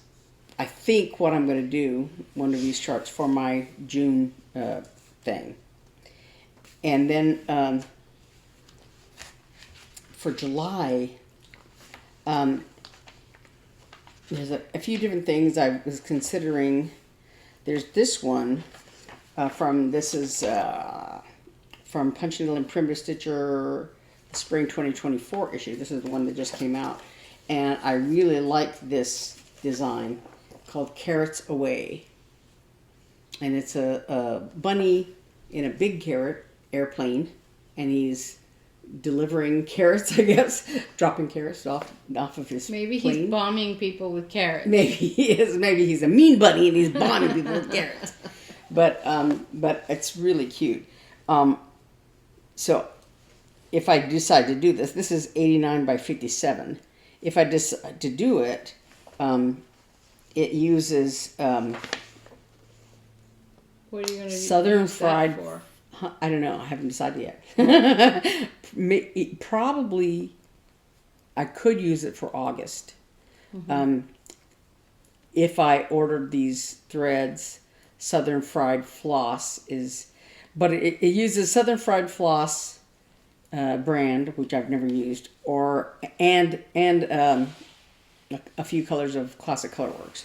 I think, what I'm going to do, one of these charts for my June thing. And then for July, there's a few different things I was considering. There's this one from Punch Needle and Primitive Stitcher Spring 2024 issue. This is the one that just came out. And I really like this design called Carrots Away. And it's a bunny in a big carrot airplane. And he's delivering carrots, I guess. Dropping carrots off of his Maybe plane. he's bombing people with carrots. Maybe he is. Maybe he's a mean bunny and he's bombing people with carrots. But it's really cute. So if I decide to do this, this is 89 by 57. If I decide to do it, it uses What are you going to Southern use fried. that for? I don't know. I haven't decided yet. Probably, I could use it for August. If I ordered these threads, Southern Fried Floss is, but it uses Southern Fried Floss brand, which I've never used, and a few colors of Classic Colorworks.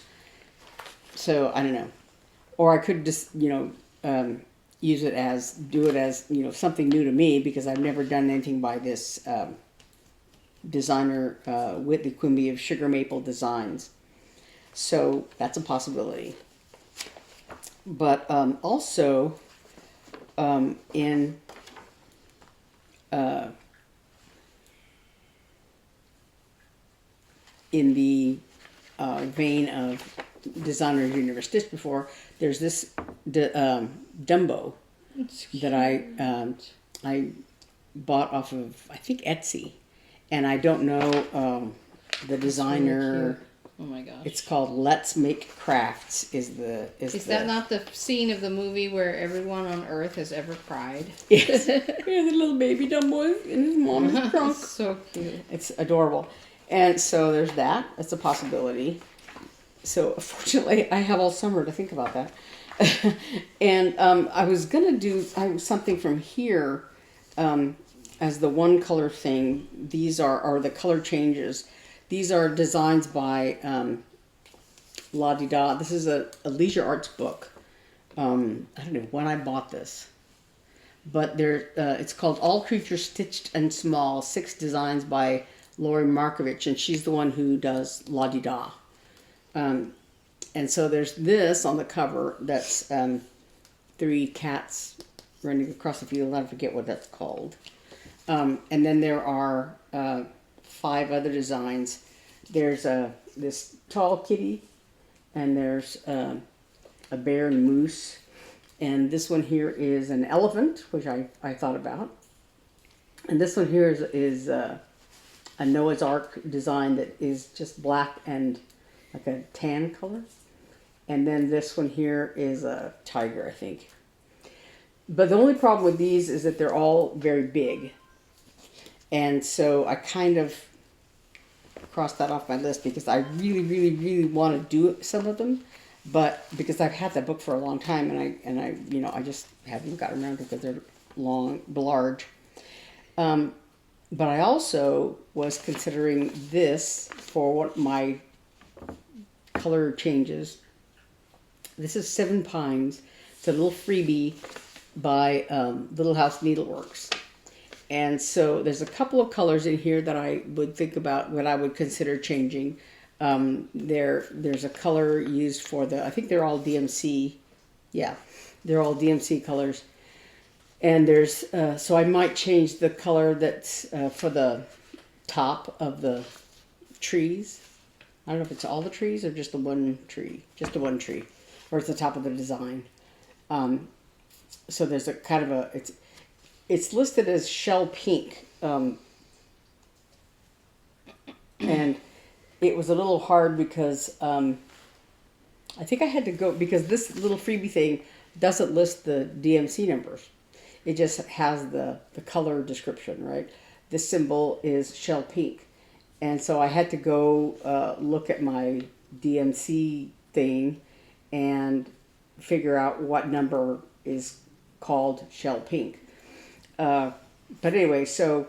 So I don't know, or I could just use it as something new to me because I've never done anything by this designer Whitley Quimby of Sugar Maple Designs. So that's a possibility. But also in the vein of designers you never stitched before, there's this Dumbo that I bought off of, I think, Etsy, and I don't know the designer. Really, oh my gosh! It's called Let's Make Crafts. Is that not the scene of the movie where everyone on Earth has ever cried? Yes. Yeah, the little baby Dumbo in his mom's trunk. So cute. It's adorable. And so there's that. That's a possibility. So fortunately, I have all summer to think about that. And I was going to do something from here as the one color thing. These are the color changes. These are designs by La Di Da. This is a leisure arts book. I don't know when I bought this. But it's called All Creatures Stitched and Small, 6 Designs by Lori Markovich, and she's the one who does La Di Da. And so there's this on the cover that's 3 cats running across the field. I forget what that's called. And then there are 5 other designs. There's this tall kitty and there's a bear and moose. And this one here is an elephant, which I thought about. And this one here is a Noah's Ark design that is just black and like a tan color. And then this one here is a tiger, I think. But the only problem with these is that they're all very big. And so I kind of crossed that off my list because I really, really, really want to do some of them. But because I've had that book for a long time and I you know, I just haven't gotten around to it because they're large. But I also was considering this for what my color changes. This is Seven Pines. It's a little freebie by Little House Needleworks. And so there's a couple of colors in here that I would think about, what I would consider changing. There's a color used for I think they're all DMC. Yeah, they're all DMC colors. And there's, so I might change the color that's for the top of the trees. I don't know if it's all the trees or just the one tree. Just the one tree. Or it's the top of the design. So there's a kind of a, it's listed as shell pink. And it was a little hard because I think I had to go, because this little freebie thing doesn't list the DMC numbers. It just has the color description, right? This symbol is shell pink. And so I had to go look at my DMC thing and figure out what number is called shell pink. But anyway, so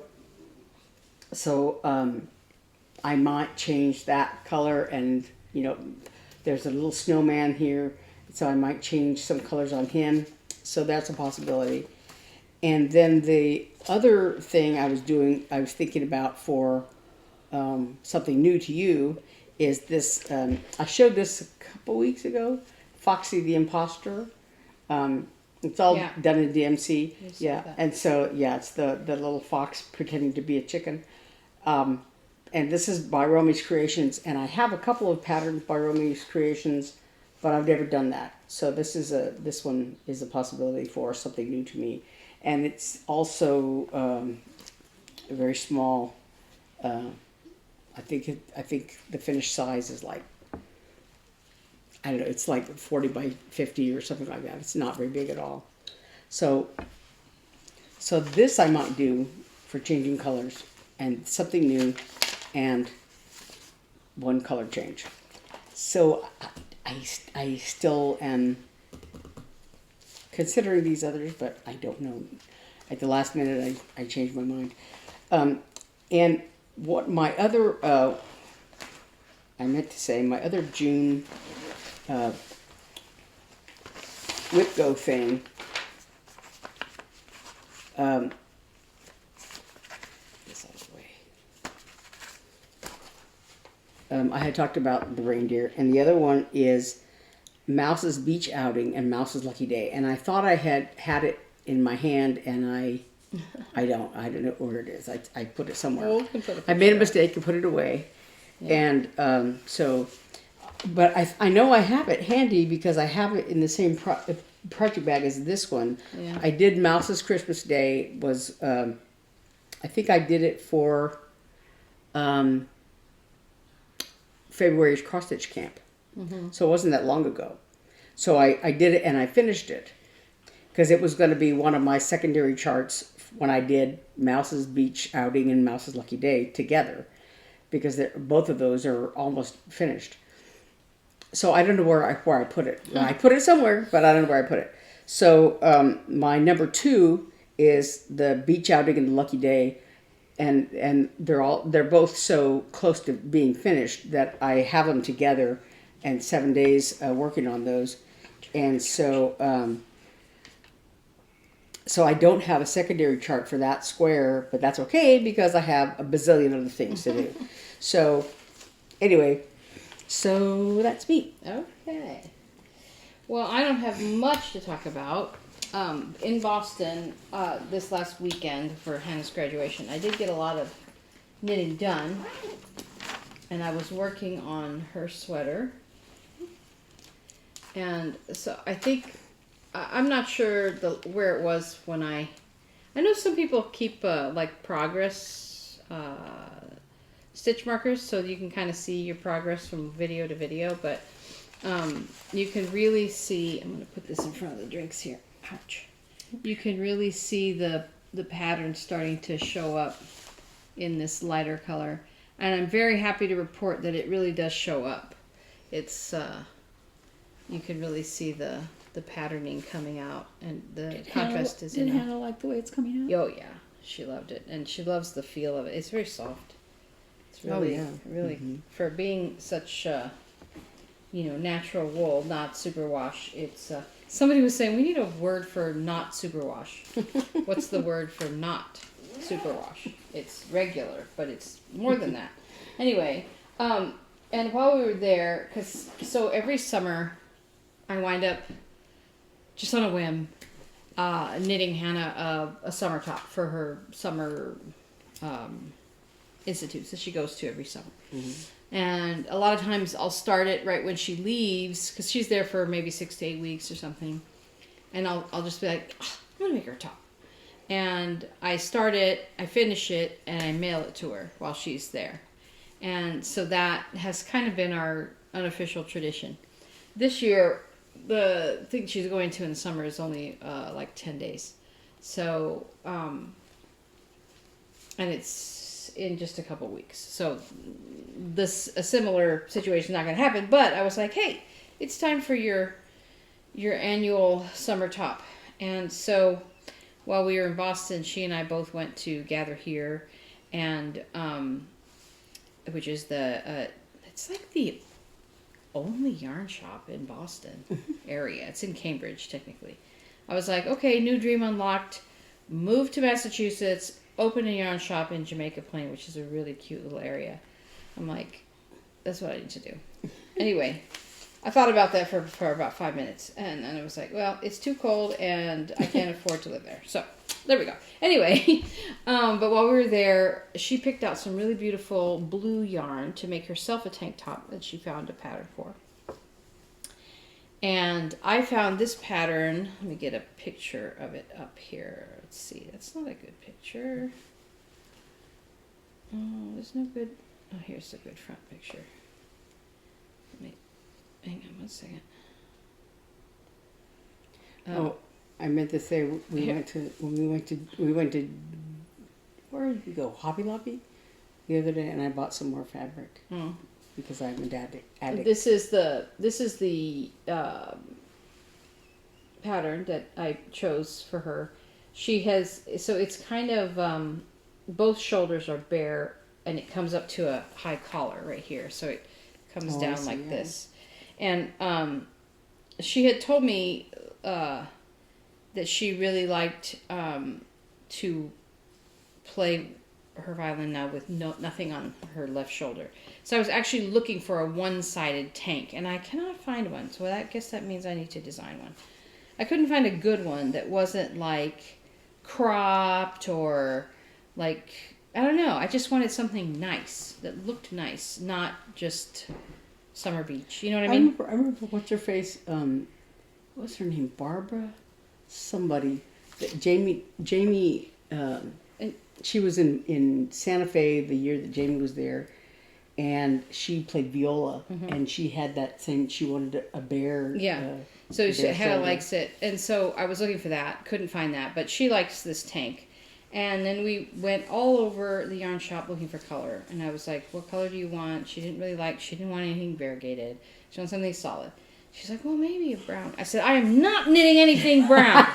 I might change that color, and you know, there's a little snowman here, so I might change some colors on him. So that's a possibility. And then the other thing I was thinking about for something new to you is this. I showed this a couple weeks ago, Foxy the Imposter. It's all done in DMC. Yeah, and so it's the little fox pretending to be a chicken. And this is by Romy's Creations, and I have a couple of patterns by Romy's Creations, but I've never done that. So this one is a possibility for something new to me, and it's also a very small. I think the finished size is like, I don't know, it's like 40 by 50 or something like that. It's not very big at all. So this I might do for changing colors and something new and one color change. So I still am considering these others, but I don't know. At the last minute, I changed my mind. And what my other, I meant to say, my other June WIP-GO thing, this out of the way. I had talked about the reindeer, and the other one is Mouse's Beach Outing and Mouse's Lucky Day. And I thought I had it in my hand, and I don't know where it is. I put it somewhere. Oh, you can put it I made a mistake and put it away. Yeah. And but I know I have it handy because I have it in the same project bag as this one. Yeah. I did Mouse's Christmas Day was, I think I did it for February's Crossstitch camp. Mm-hmm. So it wasn't that long ago. So I did it and I finished it because it was going to be one of my secondary charts when I did Mouse's Beach Outing and Mouse's Lucky Day together, because both of those are almost finished. So I don't know where I put it. I put it somewhere, but I don't know where I put it. So my number 2 is the Beach Outing and the Lucky Day, and they're both so close to being finished that I have them together, and 7 days working on those, and so. So I don't have a secondary chart for that square, but that's okay because I have a bazillion other things to do. So anyway, so that's me. Okay. Well, I don't have much to talk about. In Boston, this last weekend for Hannah's graduation, I did get a lot of knitting done, and I was working on her sweater. And so I think, I'm not sure where it was when I know some people keep like progress stitch markers so you can kind of see your progress from video to video, but you can really see, I'm going to put this in front of the drinks here. Ouch. You can really see the pattern starting to show up in this lighter color. And I'm very happy to report that it really does show up. It's, you can really see the patterning coming out, and the contrast is Did enough. Hannah like the way it's coming out? Oh yeah, she loved it, and she loves the feel of it. It's very soft. It's really, really for being such, natural wool, not superwash. It's somebody was saying we need a word for not superwash. What's the word for not superwash? It's regular, but it's more than that. Anyway, and while we were there, so every summer, I wind up just on a whim knitting Hannah a summer top for her summer institutes that she goes to every summer. And a lot of times I'll start it right when she leaves, because she's there for maybe 6 to 8 weeks or something, and I'll just be like, oh, I'm gonna make her a top. And I start it, I finish it, and I mail it to her while she's there. And so that has kind of been our unofficial tradition. This year, the thing she's going to in the summer is only like 10 days. So, and it's in just a couple weeks. So a similar situation is not going to happen. But I was like, hey, it's time for your annual summer top. And so while we were in Boston, she and I both went to Gather Here, and which is it's like the only yarn shop in Boston area. It's in Cambridge, technically. I was like, okay, new dream unlocked. Move to Massachusetts, open a yarn shop in Jamaica Plain, which is a really cute little area. I'm like, that's what I need to do. Anyway, I thought about that for about 5 minutes, and I was like, well, it's too cold, and I can't afford to live there. So there we go. Anyway, but while we were there, she picked out some really beautiful blue yarn to make herself a tank top that she found a pattern for. And I found this pattern. Let me get a picture of it up here. Let's see. That's not a good picture. Oh, there's no good. Oh, here's a good front picture. Let me hang on 1 second. I meant to say we went to where did we go? Hobby Lobby the other day, and I bought some more fabric because I'm an addict. This is the pattern that I chose for her. She has, so it's kind of both shoulders are bare, and it comes up to a high collar right here, so it comes down like this. And she had told me that she really liked to play her violin now with nothing on her left shoulder. So I was actually looking for a one-sided tank, and I cannot find one. So I guess that means I need to design one. I couldn't find a good one that wasn't like cropped or like, I don't know. I just wanted something nice that looked nice, not just summer beach. You know what I mean? I remember what's her face? What's her name? Barbara? Somebody. Jamie. She was in Santa Fe the year that Jamie was there, and she played viola, and she had that thing. She wanted a bear. Yeah. So Hannah likes it, and so I was looking for that. Couldn't find that, but she likes this tank. And then we went all over the yarn shop looking for color, and I was like, "What color do you want?" She didn't want anything variegated. She wanted something solid. She's like, "Well, maybe a brown." I said, "I am not knitting anything brown.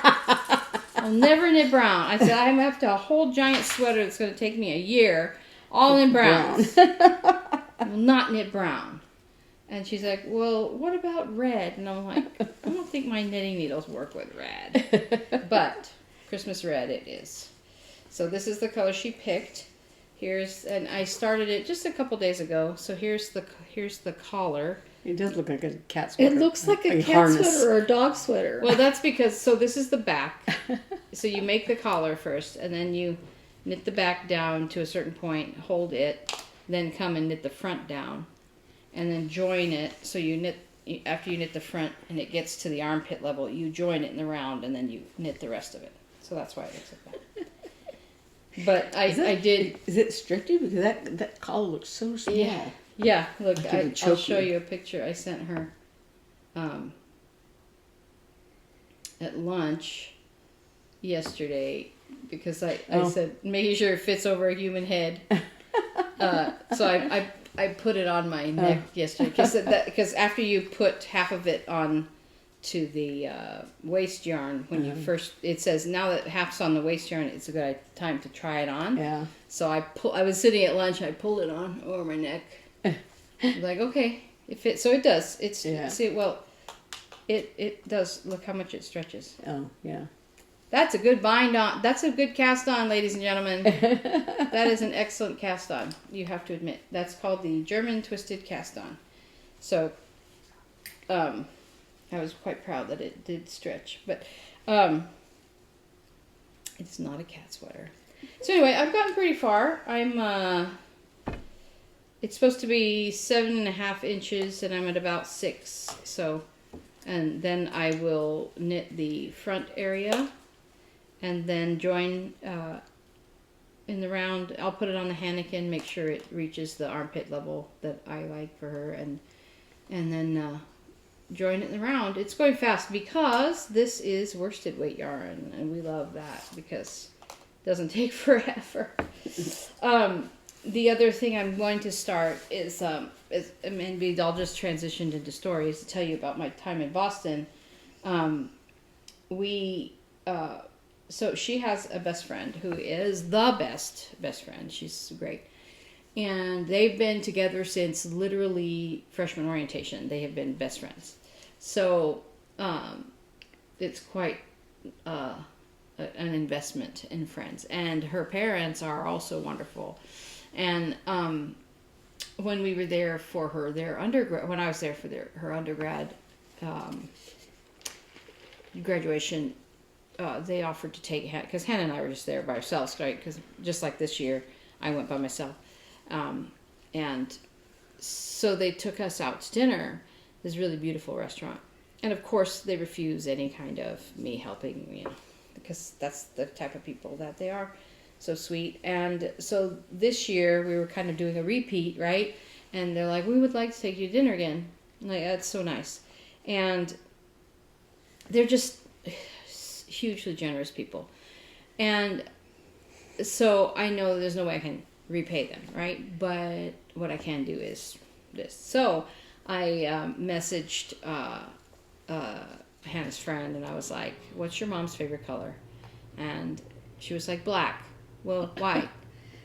I'll never knit brown." I said, "I have to a whole giant sweater that's going to take me a year, all in brown. I will not knit brown." And she's like, "Well, what about red?" And I'm like, "I don't think my knitting needles work with red, but Christmas red it is." So this is the color she picked. And I started it just a couple days ago. So here's the collar. It does look like a cat sweater. It looks like a cat harness. sweater or a dog sweater. Well, that's because, so this is the back. So you make the collar first, and then you knit the back down to a certain point, hold it, then come and knit the front down, and then join it. So you knit after you knit the front and it gets to the armpit level, you join it in the round and then you knit the rest of it. So that's why it looks like that. But I did. Is it stretchy? Because that collar looks so small. Yeah. Yeah. Look, I'll I'll show you a picture I sent her at lunch yesterday because I said making sure it fits over a human head. So I put it on my neck yesterday because after you put half of it on to the waist yarn when you first, it says now that half's on the waist yarn, it's a good time to try it on. Yeah. So I was sitting at lunch, I pulled it on over my neck. Like, okay, it fits. So it does. It does. Look how much it stretches. Oh, yeah. That's a good bind on. That's a good cast on, ladies and gentlemen. That is an excellent cast on. You have to admit. That's called the German twisted cast on. So, I was quite proud that it did stretch, but it's not a cat sweater. So anyway, I've gotten pretty far. It's supposed to be 7.5 inches, and I'm at about 6. So, and then I will knit the front area, and then join in the round. I'll put it on the Hannikin, make sure it reaches the armpit level that I like for her, and then join it in the round. It's going fast because this is worsted weight yarn, and we love that because it doesn't take forever. The other thing I'm going to start is maybe I'll just transition into stories to tell you about my time in Boston. So she has a best friend who is the best friend. She's great. And they've been together since literally freshman orientation. They have been best friends. So it's quite an investment in friends. And her parents are also wonderful. And when we were there for their undergrad, when I was there for her undergrad graduation, they offered to take Hannah, because Hannah and I were just there by ourselves, right? Because just like this year, I went by myself. And so they took us out to dinner, this really beautiful restaurant. And of course, they refuse any kind of me helping, because that's the type of people that they are. So sweet. And so this year, we were kind of doing a repeat, right? And they're like, we would like to take you to dinner again. I'm like, that's so nice. And they're just hugely generous people. And so I know there's no way I can repay them, right? But what I can do is this. So I messaged Hannah's friend, and I was like, what's your mom's favorite color? And she was like, black. Well, why?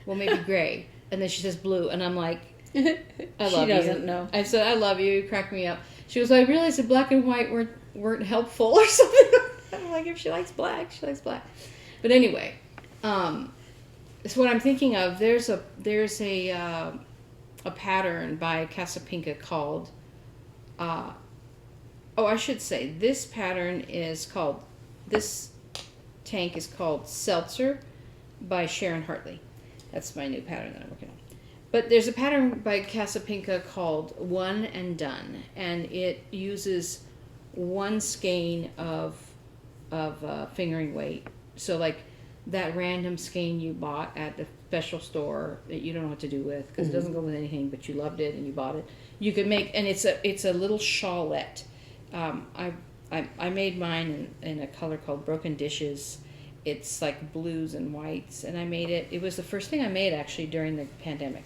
Well, maybe gray. And then she says blue, and I'm like, I love you. She doesn't know. I said, I love you. You crack me up. She was like, I realized that black and white weren't helpful or something. I'm like, if she likes black, she likes black. But anyway, so what I'm thinking of, there's a pattern by Casapinka called, I should say, this tank is called Seltzer by Sharon Hartley. That's my new pattern that I'm working on. But there's a pattern by Casapinka called One and Done, and it uses one skein of fingering weight. So like that random skein you bought at the special store that you don't know what to do with because it doesn't go with anything, but you loved it and you bought it. You could make, and it's a little shawlette. I made mine in a color called Broken Dishes. It's like blues and whites, and I made it. It was the first thing I made actually during the pandemic,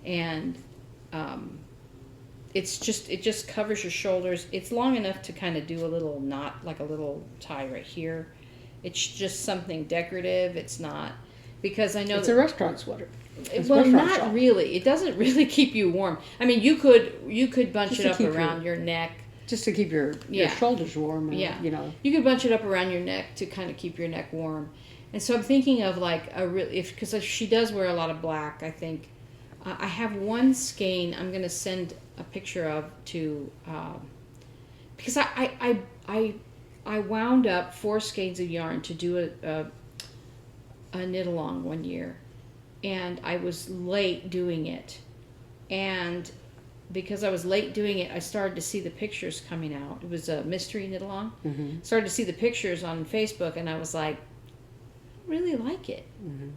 and it just covers your shoulders. It's long enough to kind of do a little knot, like a little tie right here. It's just something decorative. It's not, because I know it's a restaurant sweater. Well, not shawl. Really. It doesn't really keep you warm. I mean, you could bunch it up around your neck. Just to keep your shoulders warm. And, You could bunch it up around your neck to kind of keep your neck warm. And so I'm thinking of like because she does wear a lot of black, I think. I have one skein I'm going to send a picture of to, because I wound up 4 skeins of yarn to do a knit along one year, and I was late doing it, and because I was late doing it, I started to see the pictures coming out. It was a mystery knit along. Started to see the pictures on Facebook, and I was like, I really like it.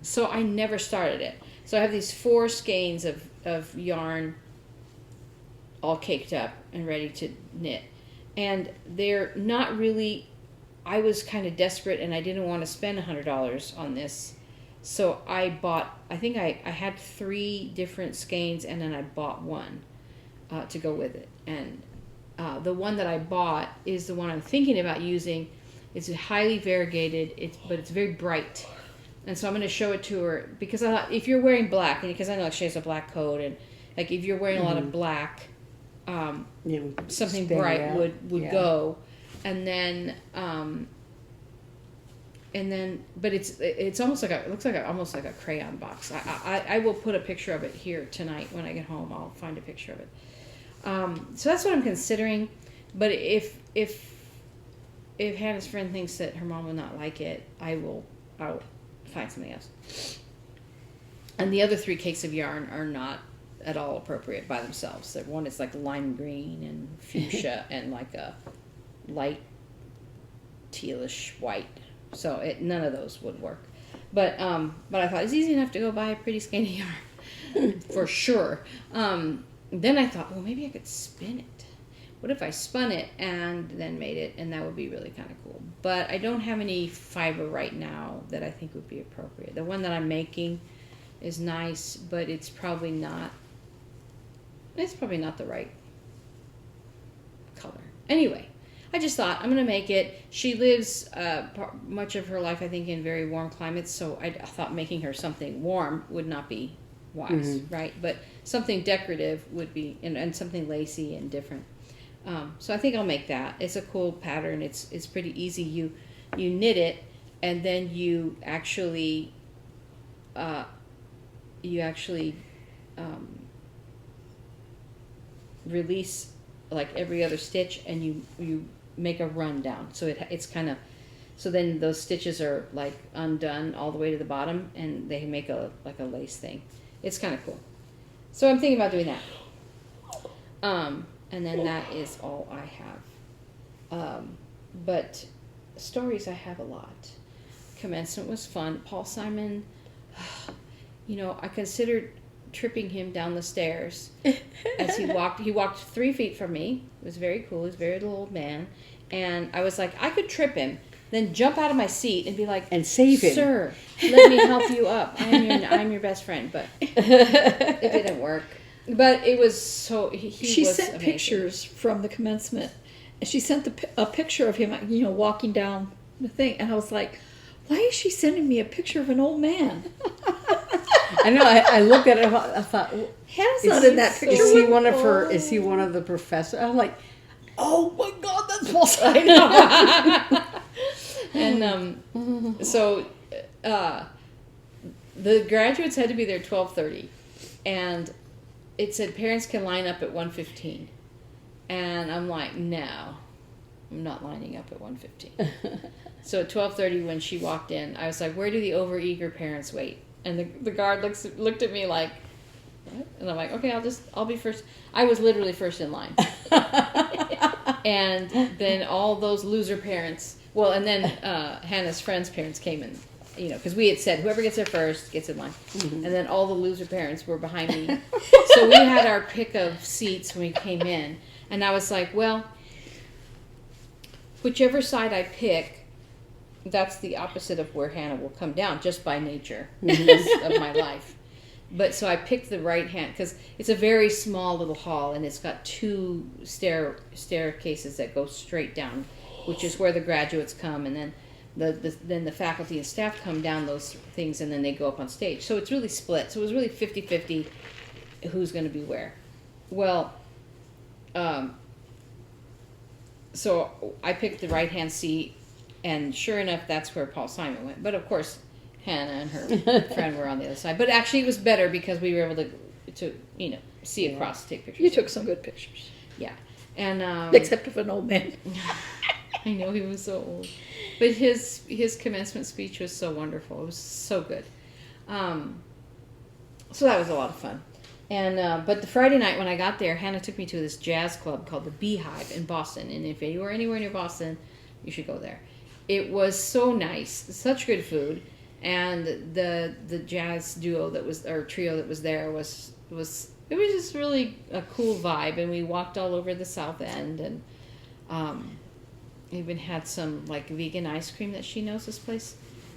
So I never started it. So I have these 4 skeins of yarn all caked up and ready to knit. And they're not really, I was kind of desperate and I didn't want to spend $100 on this. So I bought, I think I had 3 different skeins, and then I bought one to go with it. And the one that I bought is the one I'm thinking about using. It's highly variegated, but it's very bright. And so I'm going to show it to her, because I thought if you're wearing black, and because I know she has a black coat, and like if you're wearing a lot of black, something bright would go. And then but it's almost like it looks like almost like a crayon box. I will put a picture of it here tonight when I get home. I'll find a picture of it. So that's what I'm considering. But if Hannah's friend thinks that her mom will not like it, I'll find something else. And the other 3 cakes of yarn are not at all appropriate by themselves. One is like lime green and fuchsia and like a light tealish white. So none of those would work. But I thought it's easy enough to go buy a pretty skein of yarn for sure. Then I thought, well, maybe I could spin it. What if I spun it and then made it, and that would be really kind of cool. But I don't have any fiber right now that I think would be appropriate. The one that I'm making is nice, but it's probably not the right color. Anyway, I just thought I'm going to make it. She lives much of her life, I think, in very warm climates, so I thought making her something warm would not be wise, right? But something decorative would be, and something lacy and different. So I think I'll make that. It's a cool pattern. It's pretty easy. You knit it, and then you actually release like every other stitch, and you make a run down. So it's kind of, so then those stitches are like undone all the way to the bottom, and they make a lace thing. It's kind of cool. So I'm thinking about doing that. And then that is all I have. But stories, I have a lot. Commencement was fun. Paul Simon, I considered tripping him down the stairs as he walked. He walked 3 feet from me. It was very cool. He was a very little old man. And I was like, I could trip him, then jump out of my seat and be like, and save him. Sir, let me help you up. I'm your best friend. But it didn't work. But it was so. She was sent amazing. pictures from the commencement, and she sent a picture of him, walking down the thing, and I was like, "Why is she sending me a picture of an old man?" I know. I looked at it. I thought, Hannah's not in that picture. Is he one of her? Is he one of the professors? I'm like, oh my God, that's Paul Simon. And so the graduates had to be there 12:30, and it said parents can line up at 1:15, and I'm like, no, I'm not lining up at 1:15. So at 12:30 when she walked in, I was like, where do the overeager parents wait? And the guard looked at me like, what? And I'm like, okay, I'll be first. I was literally first in line. And then all those loser parents, and then Hannah's friends' parents came in, because we had said whoever gets there first gets in line. And then all the loser parents were behind me. So we had our pick of seats when we came in. And I was like, well, whichever side I pick, that's the opposite of where Hannah will come down, just by nature of my life. But so I picked the right hand, because it's a very small little hall, and it's got 2 staircases that go straight down, which is where the graduates come, and then the faculty and staff come down those things, and then they go up on stage. So it's really split. So it was really 50-50 who's going to be where. Well, so I picked the right-hand seat, and sure enough, that's where Paul Simon went. But of course, Hannah and her friend were on the other side. But actually, it was better because we were able to see across, take pictures. You took some good pictures. Yeah, and except of an old man. I know he was so old, but his commencement speech was so wonderful. It was so good. So that was a lot of fun. And but the Friday night when I got there, Hannah took me to this jazz club called the Beehive in Boston. And if you were anywhere near Boston, you should go there. It was so nice, such good food, and the jazz duo that was, or trio that was there was it was just really a cool vibe. And we walked all over the South End, and even had some like vegan ice cream that she knows this place,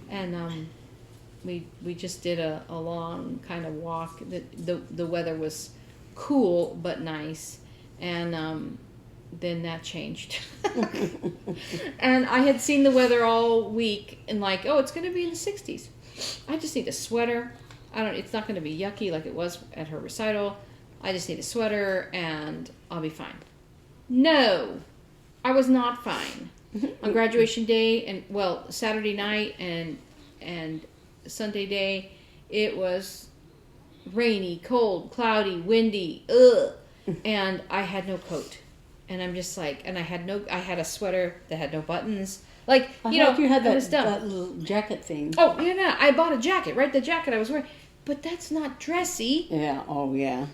and we just did a long kind of walk. The weather was cool but nice, and then that changed. And I had seen the weather all week and like, oh, it's going to be in the 60s. I just need a sweater. It's not going to be yucky like it was at her recital. I just need a sweater and I'll be fine. No, I was not fine. On graduation day and Saturday night and Sunday day, it was rainy, cold, cloudy, windy, and I had no coat. And I'm just like, and I had a sweater that had no buttons. Like, you had that little jacket thing. Oh, yeah, I bought a jacket, right? The jacket I was wearing. But that's not dressy. Yeah, oh, yeah.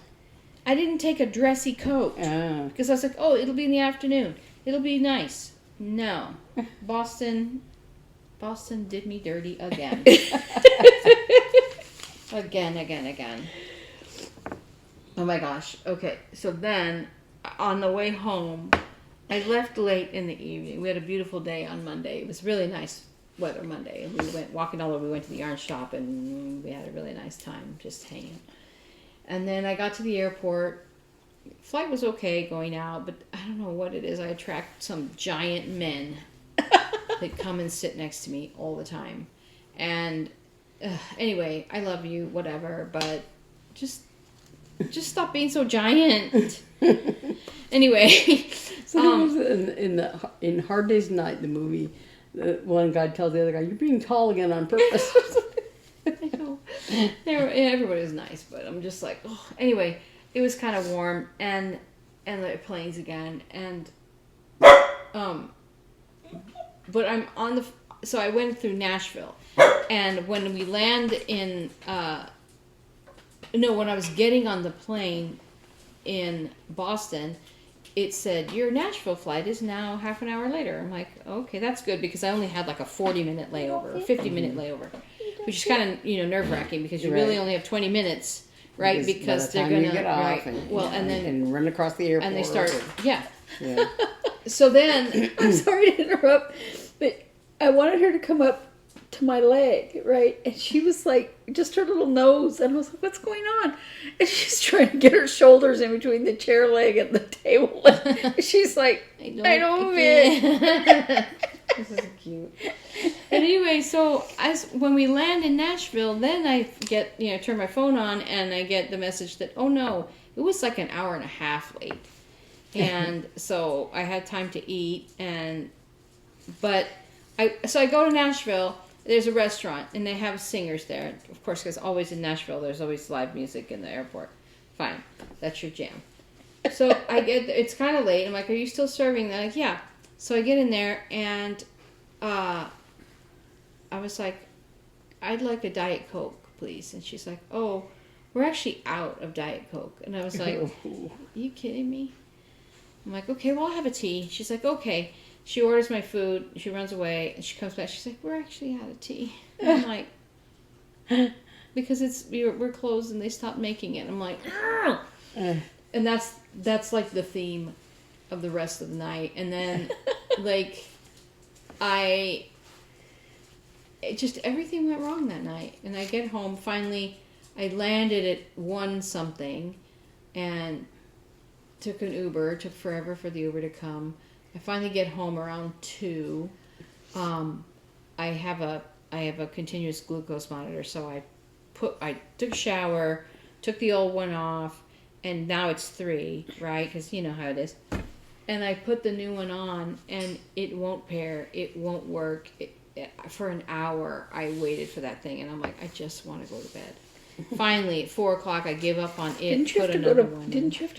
I didn't take a dressy coat. Because I was like, oh, it'll be in the afternoon. It'll be nice. No. Boston did me dirty again. Again. Oh my gosh. Okay, so then on the way home, I left late in the evening. We had a beautiful day on Monday. It was really nice weather Monday. We went walking all over. We went to the yarn shop and we had a really nice time just hanging. And then I got to the airport. Flight was okay going out, but I don't know what it is. I attract some giant men that come and sit next to me all the time. And anyway, I love you, whatever, but just stop being so giant. Anyway, so in Hard Day's Night, the movie, the one guy tells the other guy, "You're being tall again on purpose." I know. Everybody was nice, but I'm just like, oh. Anyway, it was kind of warm, and the planes again, and but I'm on the. So I went through Nashville, and when we land in when I was getting on the plane in Boston, it said, your Nashville flight is now half an hour later. I'm like, okay, that's good, because I only had like a 40-minute layover, or 50-minute layover, which is kind of, nerve-wracking, because you really only have 20 minutes, right? Because they're going to, right, and run across the airport. And they start, yeah. Yeah. So then, I'm sorry to interrupt, but I wanted her to come up to my leg, right? And she was like, just her little nose, and I was like, what's going on? And she's trying to get her shoulders in between the chair leg and the table. And she's like, I don't fit. This is cute. And anyway, so when we land in Nashville, then I get, turn my phone on, and I get the message that, oh no, it was like an hour and a half late. And so I had time to eat, but I go to Nashville. There's a restaurant, and they have singers there. Of course, because always in Nashville, there's always live music in the airport. Fine. That's your jam. So it's kind of late. I'm like, are you still serving? They're like, yeah. So I get in there, and I was like, I'd like a Diet Coke, please. And she's like, oh, we're actually out of Diet Coke. And I was like, are you kidding me? I'm like, okay, well, I'll have a tea. She's like, okay. She orders my food. She runs away, and she comes back. She's like, "We're actually out of tea." And I'm like, "Because we're closed, and they stopped making it." I'm like, and that's like the theme of the rest of the night. And then, like, everything went wrong that night. And I get home. Finally, I landed at 1 something, and took an Uber. It took forever for the Uber to come. I finally get home around 2. I have a continuous glucose monitor, so I took a shower, took the old one off, and now it's 3, right? Because you know how it is. And I put the new one on, and it won't pair. It won't work. For an hour, I waited for that thing, and I'm like, I just want to go to bed. Finally, at 4 o'clock, I give up on it. Didn't you have to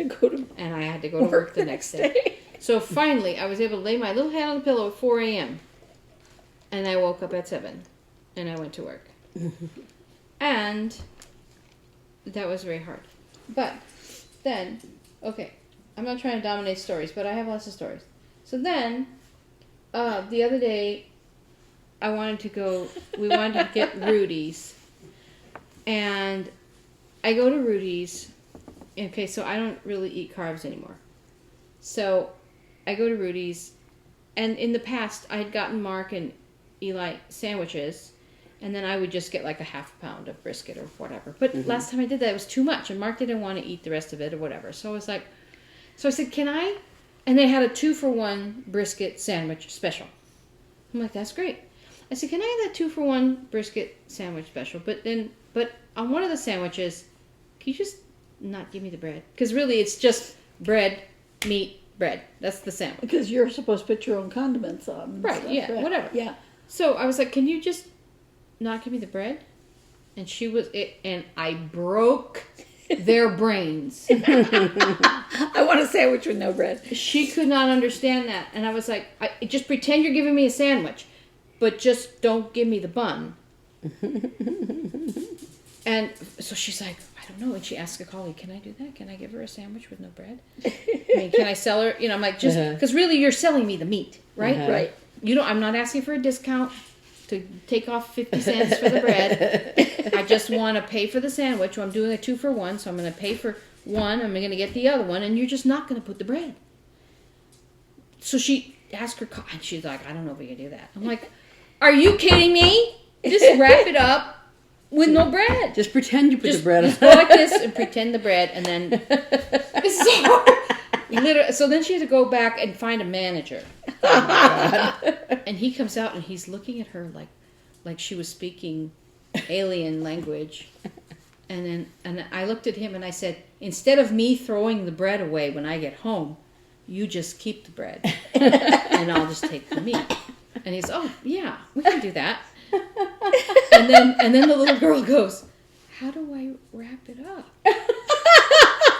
go to? And I had to go to work the next day. So finally, I was able to lay my little head on the pillow at 4 a.m. And I woke up at 7. And I went to work. And that was very hard. But then, okay, I'm not trying to dominate stories, but I have lots of stories. So then, the other day, we wanted to get Rudy's. And I go to Rudy's. Okay, so I don't really eat carbs anymore. So I go to Rudy's. And in the past, I had gotten Mark and Eli sandwiches. And then I would just get like a half pound of brisket or whatever. But last time I did that, it was too much. And Mark didn't want to eat the rest of it or whatever. So I was like, I said, can I? And they had a 2-for-1 brisket sandwich special. I'm like, that's great. I said, can I have that 2-for-1 brisket sandwich special? But on one of the sandwiches, can you just not give me the bread? Because really it's just bread, meat, bread. That's the sandwich. Because you're supposed to put your own condiments on. And Right, stuff, yeah, right? whatever. Yeah. So I was like, can you just not give me the bread? And she was, and I broke their brains. I want a sandwich with no bread. She could not understand that. And I was like, just pretend you're giving me a sandwich, but just don't give me the bun. And so she's like, I don't know. And she asked a colleague, can I do that? Can I give her a sandwich with no bread? I mean, can I sell her? You know, I'm like, just, because really you're selling me the meat, right? Right. I'm not asking for a discount to take off 50 cents for the bread. I just want to pay for the sandwich. I'm doing a 2-for-1, so I'm going to pay for one. I'm going to get the other one, and you're just not going to put the bread. So she asked her, and she's like, I don't know if we can do that. I'm like, are you kidding me? Just wrap it up with no bread. Just pretend you put the bread on. Just go like this and pretend the bread, and then so then she had to go back and find a manager. Oh my God. And he comes out and he's looking at her like she was speaking alien language. And I looked at him and I said, instead of me throwing the bread away when I get home, you just keep the bread and I'll just take the meat. And he's, oh yeah, we can do that. And then the little girl goes, how do I wrap it up?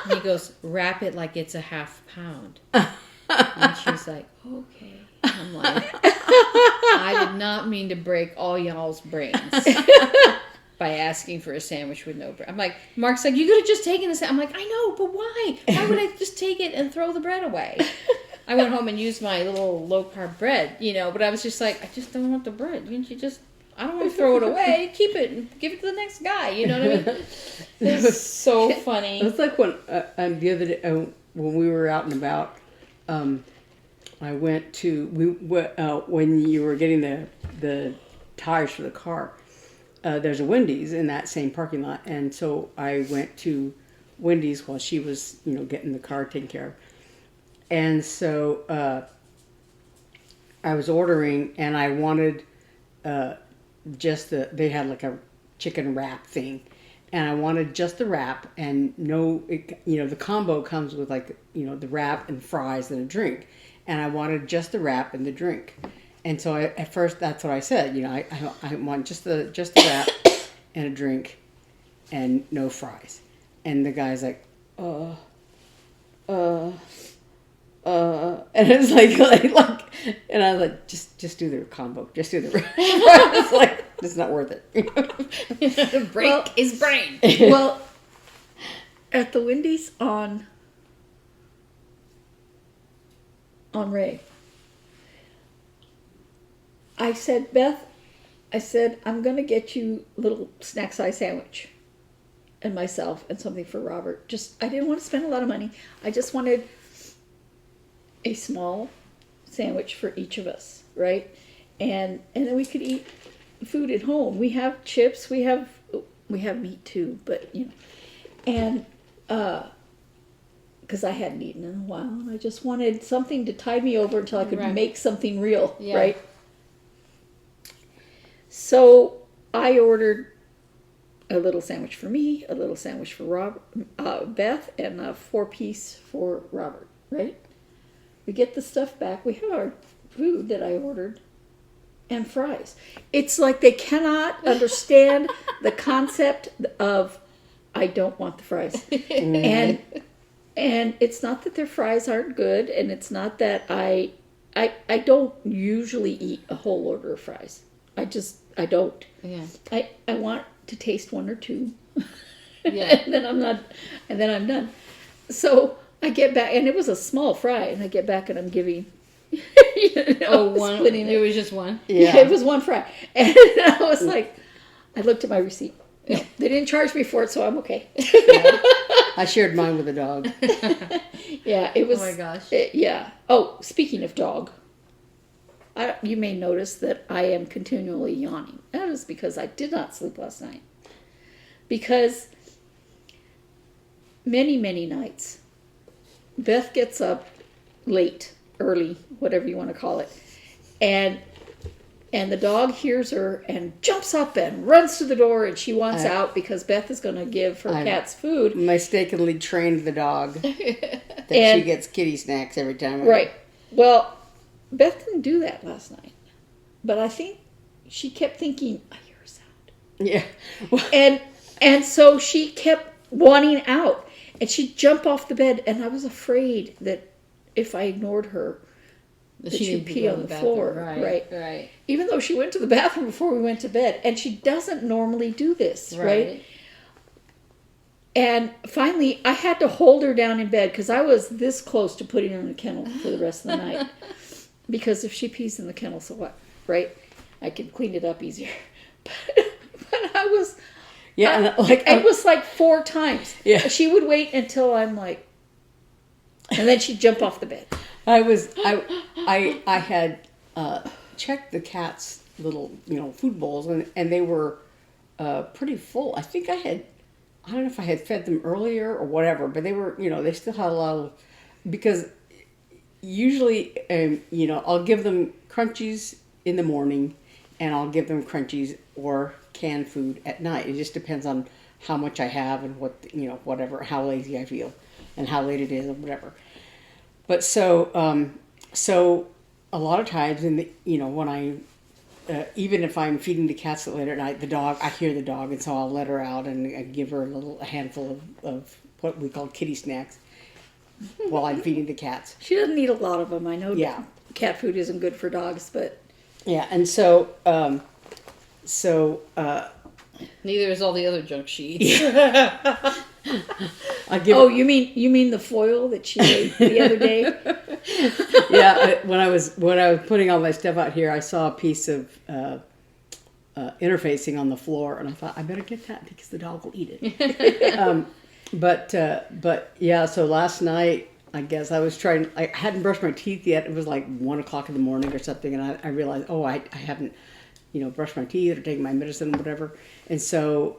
And he goes, wrap it like it's a half pound. And she's like, okay. I'm like, I did not mean to break all y'all's brains by asking for a sandwich with no bread. I'm like, Mark's like, you could have just taken a sandwich. I'm like, I know, but why? Why would I just take it and throw the bread away? I went home and used my little low-carb bread, but I was just like, I just don't want the bread. I don't want to throw it away. Keep it and give it to the next guy. You know what I mean? It was so funny. It was like when the other day when we were out and about. I went to when you were getting the tires for the car. There's a Wendy's in that same parking lot, and so I went to Wendy's while she was getting the car taken care of. And so I was ordering, and I wanted they had like a chicken wrap thing, and I wanted just the wrap, and the combo comes with like the wrap and fries and a drink, and I wanted just the wrap and the drink. And so at first that's what I said, I want just the wrap and a drink and no fries. And the guy's like, and it's like, and I was like, just do the combo, just do the wrap. It's like, it's not worth it. Break his brain. Well, at the Wendy's on Ray, I said, Beth, I'm going to get you a little snack size sandwich and myself and something for Robert. I didn't want to spend a lot of money. I just wanted a small sandwich for each of us, right? And then we could eat food at home. We have chips, we have meat too, but and because I hadn't eaten in a while, and I just wanted something to tide me over until I could make something real, right? So I ordered a little sandwich for me, a little sandwich for Beth, and a 4-piece for Robert, right? We get the stuff back. We have our food that I ordered and fries. It's like they cannot understand the concept of I don't want the fries. And it's not that their fries aren't good, and it's not that I don't usually eat a whole order of fries. I don't. Yeah. I want to taste one or two. Yeah. and then I'm done. So I get back, and it was a small fry, and I get back and I'm giving, One. splitting It was just one. Yeah, it was one fry. And I was like, I looked at my receipt. No, they didn't charge me for it, so I'm okay. Yeah. I shared mine with a dog. Yeah, it was. Oh my gosh. Yeah. Oh, speaking of dog, you may notice that I am continually yawning. That is because I did not sleep last night. Because many, many nights, Beth gets up late, early, whatever you want to call it, and the dog hears her and jumps up and runs to the door, and she wants out because Beth is going to give her cats food. Mistakenly trained the dog that she gets kitty snacks every time. Right. Well, Beth didn't do that last night, but I think she kept thinking, I hear a sound. Yeah. And so she kept wanting out, and she'd jump off the bed, and I was afraid that if I ignored her, that she'd pee on the floor. Right. Even though she went to the bathroom before we went to bed, and she doesn't normally do this, right? And finally, I had to hold her down in bed because I was this close to putting her in a kennel for the rest of the night. Because if she pees in the kennel, so what, right? I can clean it up easier. But I was... Yeah, it was like 4 times. Yeah. She would wait until I'm like... And then she'd jump off the bed. I had checked the cat's little food bowls, and they were pretty full. I think I don't know if I had fed them earlier or whatever, but they were they still had a lot of, because usually I'll give them crunchies in the morning, and I'll give them crunchies or canned food at night. It just depends on how much I have and what whatever, how lazy I feel and how late it is or whatever. But so a lot of times when I even if I'm feeding the cats later at night, I hear the dog, and so I'll let her out and I give her a handful of what we call kitty snacks while I'm feeding the cats. She doesn't eat a lot of them. I know Yeah. cat food isn't good for dogs, but... Yeah, and so Neither is all the other junk she eats. You mean the foil that she ate the other day? Yeah, when I was putting all my stuff out here, I saw a piece of interfacing on the floor, and I thought I better get that because the dog will eat it. But yeah, so last night I guess I hadn't brushed my teeth yet. It was like 1:00 in the morning or something, and I realized I haven't brushed my teeth or taken my medicine or whatever, and so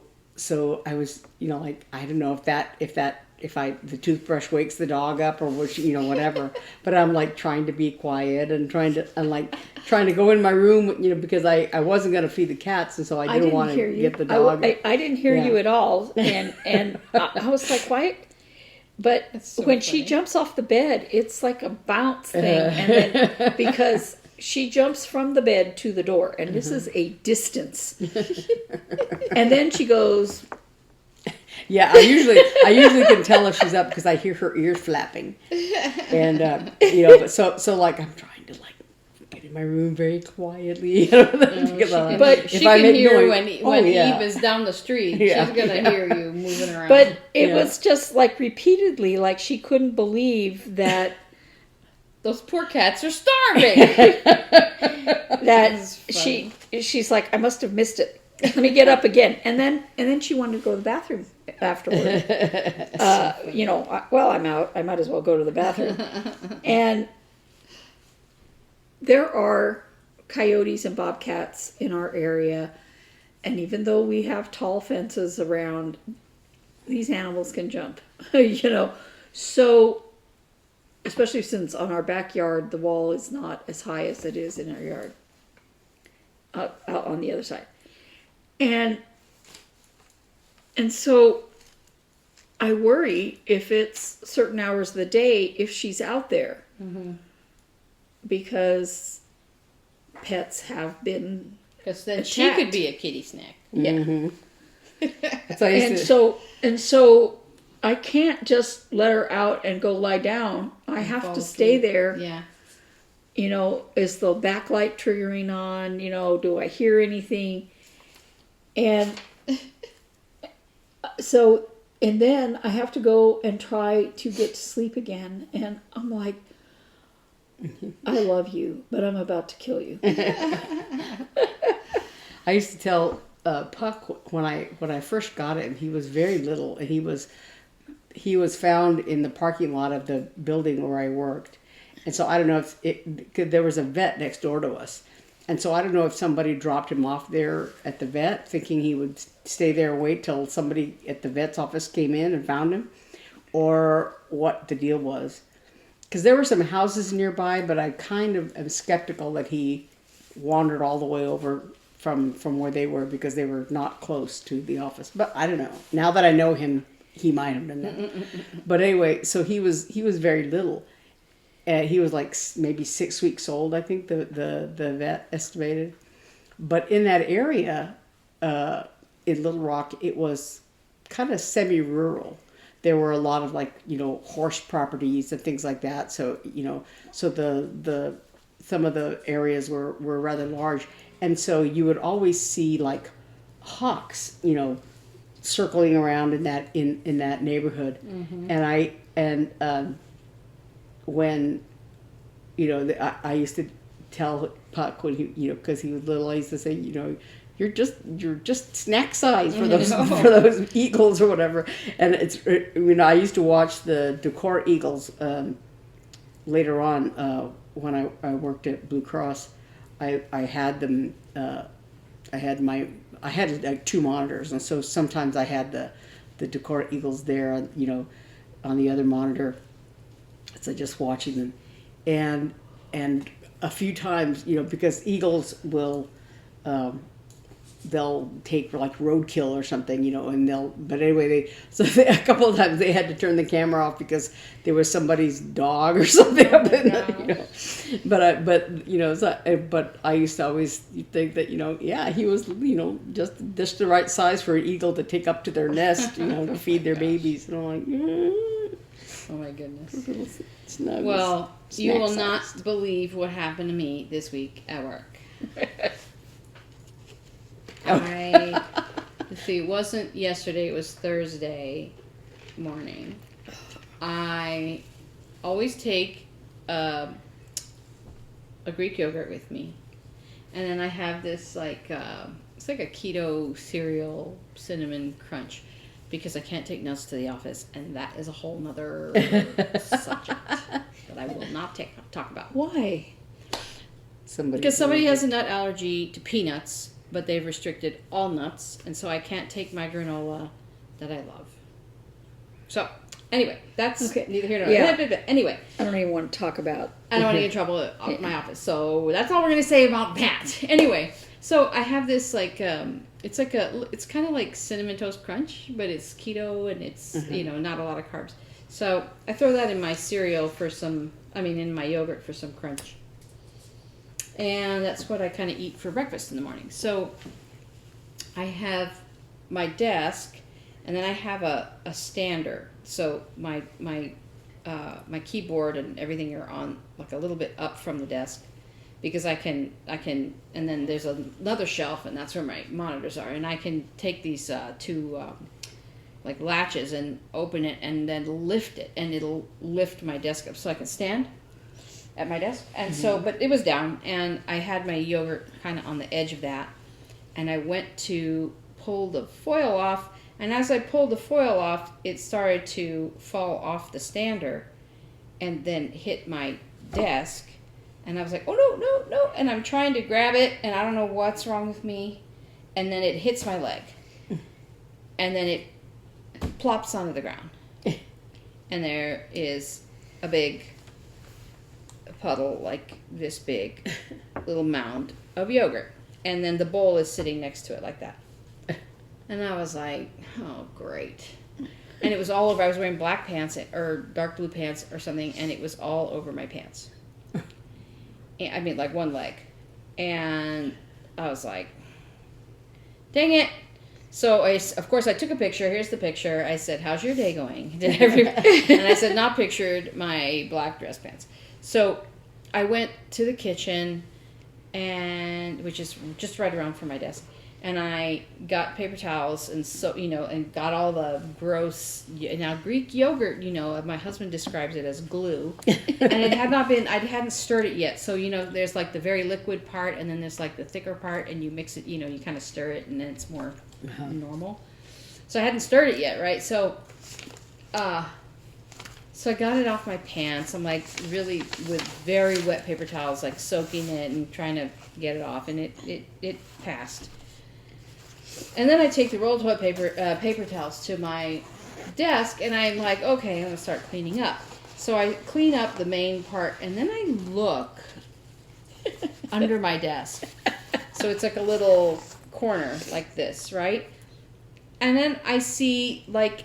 I was like, I don't know if the toothbrush wakes the dog up or whatever, but I'm like trying to be quiet and trying to go in my room, because I wasn't going to feed the cats, and so I didn't want to get the dog. I didn't hear you at all, and I was like, quiet. But So when funny. she jumps off the bed, it's like a bounce thing, and then because she jumps from the bed to the door, and this is a distance, and then she goes. Yeah, I usually can tell if she's up because I hear her ears flapping, and but so like I'm trying to like get in my room very quietly. But she can hear when Eve is down the street. Yeah. She's gonna hear you moving around. But it was just like repeatedly, like she couldn't believe that those poor cats are starving. that she's like, I must have missed it. Let me get up again, and then she wanted to go to the bathroom afterward. I'm out. I might as well go to the bathroom. And there are coyotes and bobcats in our area, and even though we have tall fences around, these animals can jump. So especially since on our backyard the wall is not as high as it is in our yard, out on the other side. And so I worry if it's certain hours of the day, if she's out there. Mm-hmm. Because pets have been Because then attacked. she could be a kitty snack. Yeah. Mm-hmm. And so I can't just let her out and go lie down. I have to stay there. Yeah. Is the backlight triggering on? Do I hear anything? And so And then I have to go and try to get to sleep again. And I'm like, I love you, but I'm about to kill you. I used to tell Puck when I first got him, he was very little, and he was found in the parking lot of the building where I worked. And so I don't know if there was a vet next door to us. And so I don't know if somebody dropped him off there at the vet thinking he would stay there and wait till somebody at the vet's office came in and found him, or what the deal was. Because there were some houses nearby, but I kind of am skeptical that he wandered all the way over from where they were, because they were not close to the office. But I don't know. Now that I know him, he might have done that. But anyway, so he was very little. He was like maybe 6 weeks old, I think the vet estimated. But in that area, in Little Rock, it was kind of semi-rural. There were a lot of horse properties and things like that. So so the some of the areas were rather large, and so you would always see like hawks, circling around in that neighborhood. And when I used to tell Puck when he because he was little, I used to say you're just snack size for those for those eagles or whatever. And it's I used to watch the decor eagles later on when I worked at Blue Cross. I had them. I had like 2 monitors, and so sometimes I had the decor eagles there, on the other monitor. So just watching them, and a few times, because eagles will, they'll take like roadkill or something, but anyway, a couple of times they had to turn the camera off because there was somebody's dog or something up in but I used to always think that, he was, just the right size for an eagle to take up to their nest, to feed their babies. And I'm like, Oh my goodness. Snuggles. Well, you will Snack-sized. not believe what happened to me this week at work. Let's see, it wasn't yesterday, it was Thursday morning. I always take a Greek yogurt with me. And then I have this it's like a keto cereal cinnamon crunch, because I can't take nuts to the office, and that is a whole nother subject that I will not talk about. Why? Because somebody has a nut allergy to peanuts, but they've restricted all nuts, and so I can't take my granola that I love. So, anyway, that's neither here nor there. Anyway. I don't even want to talk about. I don't want to get in trouble at my office, so that's all we're going to say about that. Anyway, so I have this it's kind of like Cinnamon Toast Crunch, but it's keto and it's, not a lot of carbs. So I throw that in my cereal in my yogurt for some crunch. And that's what I kind of eat for breakfast in the morning. So I have my desk, and then I have a stander. So my keyboard and everything are on like a little bit up from the desk, because I can, and then there's another shelf, and that's where my monitors are, and I can take these two like latches and open it and then lift it, and it'll lift my desk up so I can stand at my desk. And so, but it was down, and I had my yogurt kind of on the edge of that, and I went to pull the foil off, and as I pulled the foil off, it started to fall off the stander and then hit my desk. And I was like, oh, no. And I'm trying to grab it, and I don't know what's wrong with me. And then it hits my leg. And then it plops onto the ground. And there is a big puddle, like this big, little mound of yogurt. And then the bowl is sitting next to it like that. And I was like, oh, great. And it was all over. I was wearing black pants or dark blue pants or something, and it was all over my pants. I mean, like one leg. And I was like, dang it. So, of course, I took a picture. Here's the picture. I said, how's your day going? And I said, not pictured my black dress pants. So I went to the kitchen, which is just right around from my desk. and I got paper towels and and got all the gross, now Greek yogurt, my husband describes it as glue, and it had not been, I hadn't stirred it yet. So, there's like the very liquid part, and then there's like the thicker part, and you mix it, you kind of stir it, and then it's more normal. So I hadn't stirred it yet, right? So I got it off my pants. I'm like really with very wet paper towels, like soaking it and trying to get it off, and it passed. And then I take the rolled toilet paper towels to my desk, and I'm like, okay, I'm gonna start cleaning up. So I clean up the main part, and then I look under my desk. So it's like a little corner like this, right? And then I see like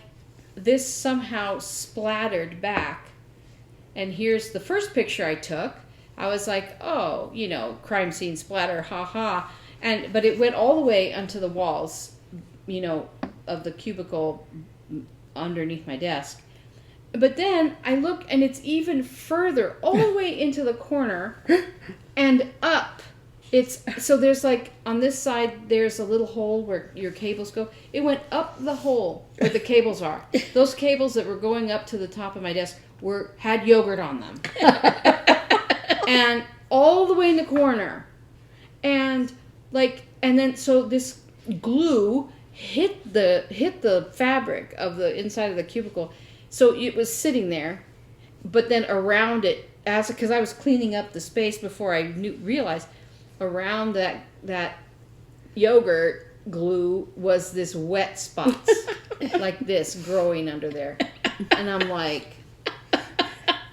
this somehow splattered back. And here's the first picture I took. I was like, oh, crime scene splatter, ha ha. But it went all the way onto the walls, of the cubicle underneath my desk. But then I look, and it's even further, all the way into the corner and up. So there's like, on this side, there's a little hole where your cables go. It went up the hole where the cables are. Those cables that were going up to the top of my desk had yogurt on them. And all the way in the corner. And then so this glue hit the fabric of the inside of the cubicle. So it was sitting there, but then around it, because I was cleaning up the space before I realized, around that yogurt glue was this wet spots like this growing under there. And I'm like,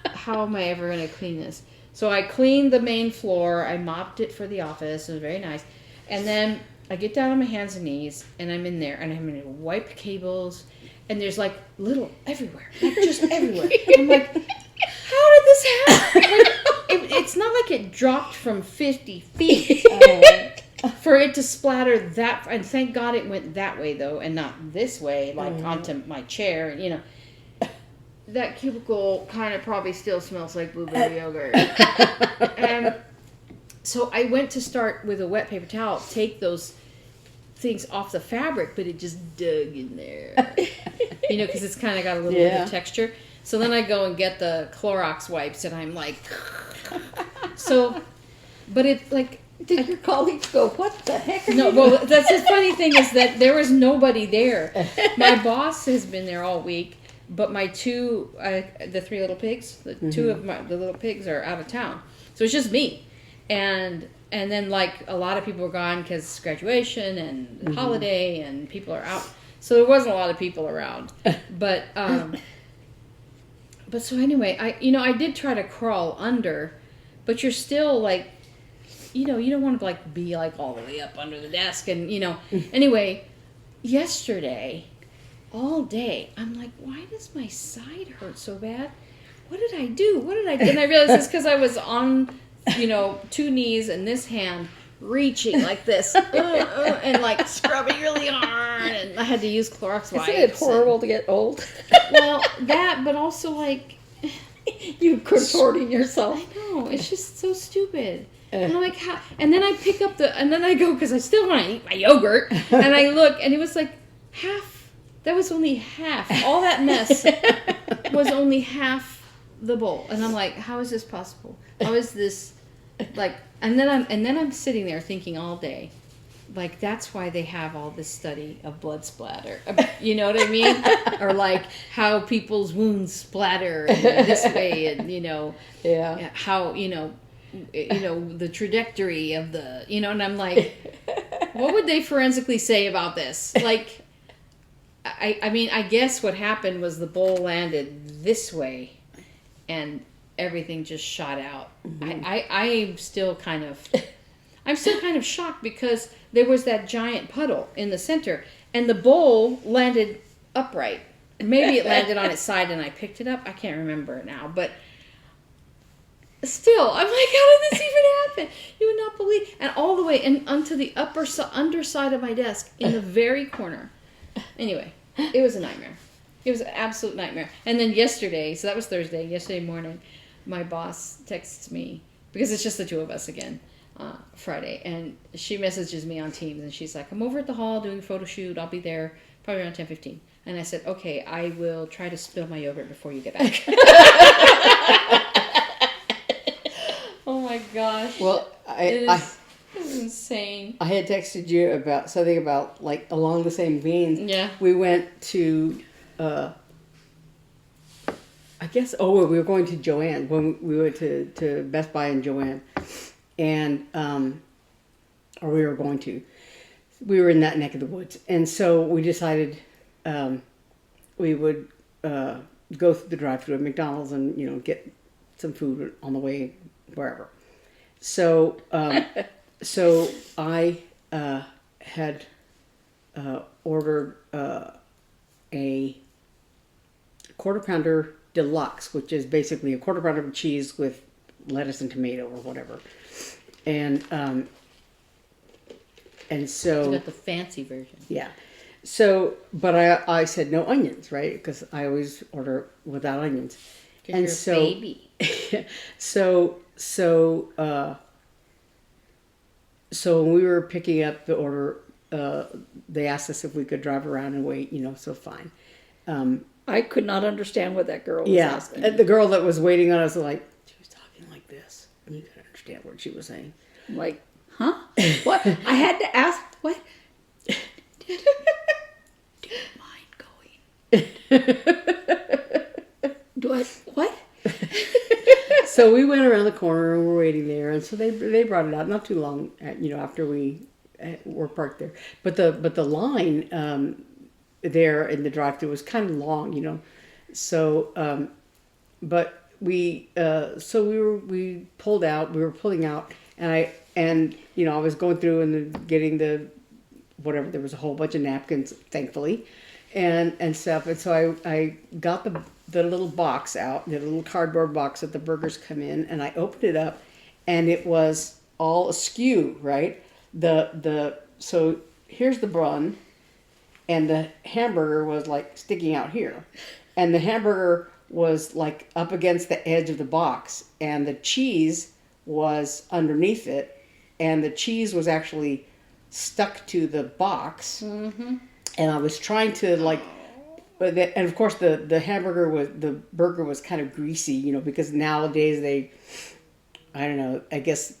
how am I ever going to clean this? So I cleaned the main floor. I mopped it for the office. It was very nice. And then I get down on my hands and knees, and I'm in there, and I'm going to wipe cables, and there's like little everywhere, like just everywhere. I'm like, how did this happen? It's not like it dropped from 50 feet for it to splatter that. And thank God it went that way, though, and not this way, like onto my chair. That cubicle kind of probably still smells like blueberry yogurt. And so I went to start with a wet paper towel, take those things off the fabric, but it just dug in there. Because it's kind of got a little bit of texture. So then I go and get the Clorox wipes, and I'm like, but it like. Did your colleagues go, what the heck are No, you well, doing? that's the funny thing is that there was nobody there. My boss has been there all week, but my the three little pigs, two of the little pigs are out of town. So it's just me. And then like a lot of people were gone because it's graduation and holiday and people are out. So there wasn't a lot of people around. But so anyway, I did try to crawl under, but you're still like, you don't want to like be like all the way up under the desk. And, anyway, yesterday, all day, I'm like, why does my side hurt so bad? What did I do? And I realized it's because I was on, 2 knees and this hand reaching like this and like scrubbing really hard, and I had to use Clorox wipes. Isn't it horrible to get old? Well, that, but also like you contorting yourself. I know, it's just so stupid. And I'm like, how? And then I pick up and then I go, because I still want to eat my yogurt, and I look, and it was like half. That was only half. All that mess was only half the bowl, and I'm like, how is this possible? How is this like? And then I'm sitting there thinking all day, like that's why they have all this study of blood splatter. You know what I mean? Or like how people's wounds splatter this way, and how the trajectory of the and I'm like, what would they forensically say about this? Like, I mean, I guess what happened was the bowl landed this way, and everything just shot out. I'm still kind of shocked because there was that giant puddle in the center, and the bowl landed upright. Maybe it landed on its side and I picked it up. I can't remember now, but still, I'm like, how did this even happen? You would not believe. And all the way and onto the underside of my desk in the very corner. Anyway, it was a nightmare. It was an absolute nightmare. And then yesterday, so that was Thursday, yesterday morning, my boss texts me, because it's just the two of us again, Friday, and she messages me on Teams, and she's like, "I'm over at the hall doing a photo shoot. I'll be there probably around 10:15." And I said, "Okay, I will try to spill my yogurt before you get back." Oh my gosh! Well, It is insane. I had texted you about something about like along the same veins. Yeah. We went to, I guess, we were going to Joanne when we went to Best Buy and Joanne. And, or we were in that neck of the woods. And so we decided we would go through the drive-thru at McDonald's and, get some food on the way wherever. So, so I had ordered a quarter pounder deluxe, which is basically a quarter pounder of cheese with lettuce and tomato or whatever. And so You got the fancy version. yeah. So, but I said no onions, right? Because I always order without onions. And You're so, a baby. So when we were picking up the order, they asked us if we could drive around and wait, so fine. I could not understand what that girl was asking. The girl that was waiting on us was like, she was talking like this. And you could understand what she was saying. I'm like, huh? What? I had to ask, what? Do you mind going? What? So we went around the corner and we're waiting there, and so they brought it out not too long, after we were parked there. But the line there in the drive-thru was kind of long, So, but we pulled out. We were pulling out, and I was going through and getting the whatever. There was a whole bunch of napkins, thankfully, and stuff. And so I got the little box out, the little cardboard box that the burgers come in, and I opened it up, and it was all askew, right? So here's the bun, and the hamburger was like sticking out here, and the hamburger was like up against the edge of the box, and the cheese was underneath it, and the cheese was actually stuck to the box, and I was trying to and of course the burger was kind of greasy, because nowadays I don't know, I guess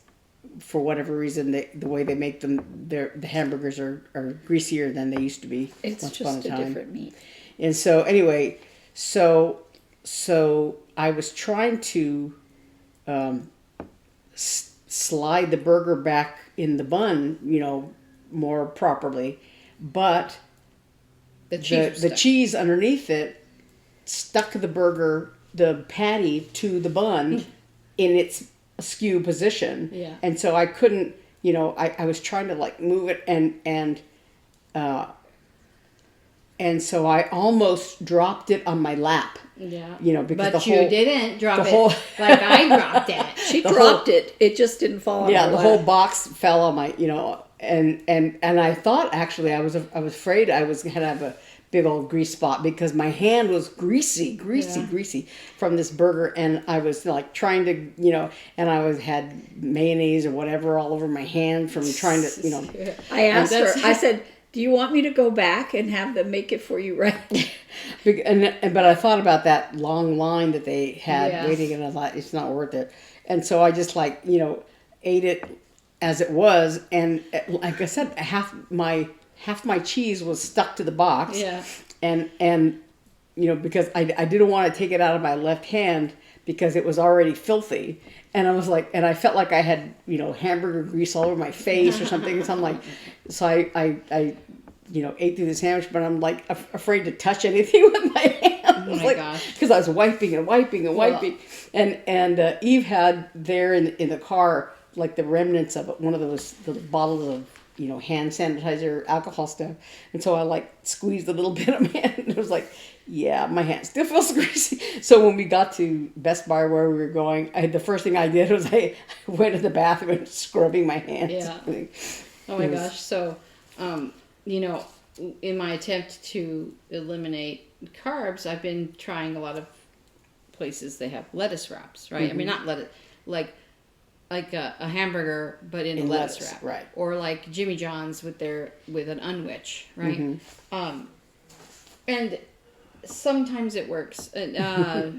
for whatever reason the way they make them, the hamburgers are greasier than they used to be. It's just a different meat. And so anyway, so I was trying to slide the burger back in the bun, more properly, but the cheese underneath it stuck the patty to the bun in its askew position. Yeah. And so I couldn't, I was trying to move it and so I almost dropped it on my lap. Yeah. Because you didn't drop it like I dropped it. She dropped it. It just didn't fall on her lap. The whole box fell on my, and I thought actually I was afraid I was gonna have a big old grease spot because my hand was greasy from this burger, and I was trying to, and I had mayonnaise or whatever all over my hand from trying to, I asked her, I said, do you want me to go back and have them make it for you, right? But I thought about that long line that they had waiting, and I thought it's not worth it. And so I just ate it as it was, and like I said, half my cheese was stuck to the box. Yeah. And because I didn't want to take it out of my left hand because it was already filthy, and I was and I felt like I had hamburger grease all over my face or something. So I'm I ate through the sandwich, but I'm afraid to touch anything with my hand. Oh my gosh! Because I was wiping, and Eve had there in the car the remnants of one of those bottles of hand sanitizer, alcohol stuff, and so I squeezed a little bit of my hand, and it was yeah, my hand still feels greasy. So when we got to Best Buy where we were going, the first thing I did was I went to the bathroom and scrubbing my hands. Yeah. Oh my gosh! So, in my attempt to eliminate carbs, I've been trying a lot of places they have lettuce wraps, right? I mean, not lettuce, like a hamburger, but in In lettuce lettuce, wrap, right. Or like Jimmy John's with an unwitch, right? Mm-hmm. And sometimes it works. In-N-Out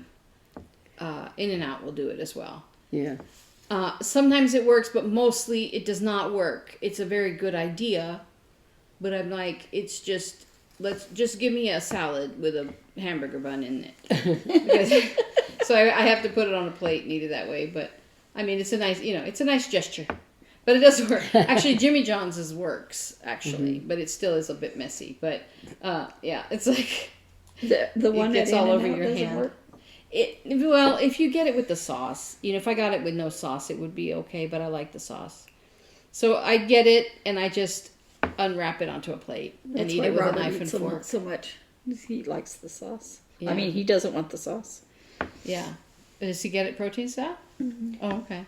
will do it as well. Yeah. Sometimes it works, but mostly it does not work. It's a very good idea, but I'm like, it's just, just give me a salad with a hamburger bun in it. Because, so I have to put it on a plate and eat it that way. But I mean, it's a nice gesture. But it does work. Actually, Jimmy John's works, actually, but it still is a bit messy. But yeah, it's like The one it gets at all over In-N-Out your doesn't hand. work? Well, if you get it with the sauce, if I got it with no sauce, it would be okay. But I like the sauce, so I get it and I just unwrap it onto a plate and That's eat why it with Robert a knife and eats fork. so much. He likes the sauce. Yeah. I mean, he doesn't want the sauce. Yeah, does he get it protein style? Oh, okay.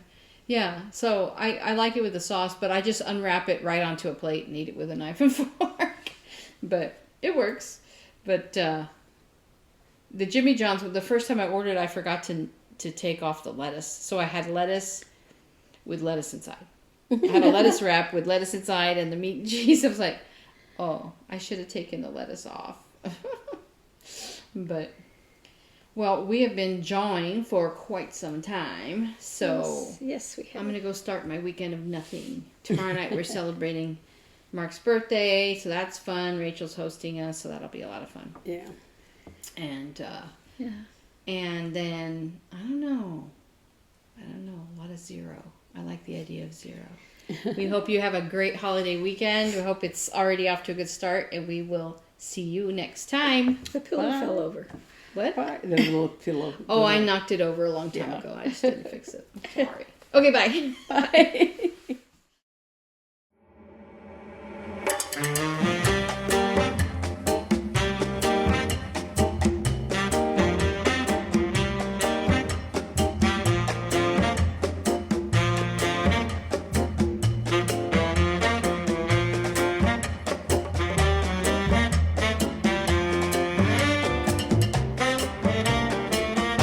Yeah, so I like it with the sauce, but I just unwrap it right onto a plate and eat it with a knife and fork. But it works. But the Jimmy John's, the first time I ordered, I forgot to take off the lettuce. So I had lettuce with lettuce inside. I had a lettuce wrap with lettuce inside and the meat and cheese. I was like, oh, I should have taken the lettuce off. But, well, we have been jawing for quite some time. So Yes, we have. I'm going to go start my weekend of nothing. Tomorrow night we're celebrating Mark's birthday, so that's fun. Rachel's hosting us, so that'll be a lot of fun. Yeah. And Yeah. and then I don't know, a lot of zero. I like the idea of zero. We hope you have a great holiday weekend. We hope it's already off to a good start, and we will see you next time. The pillow Bye. fell over. What? The little pillow. Oh, I knocked it over a long time Yeah. ago. I just didn't fix it. I'm sorry. Okay, bye. Bye.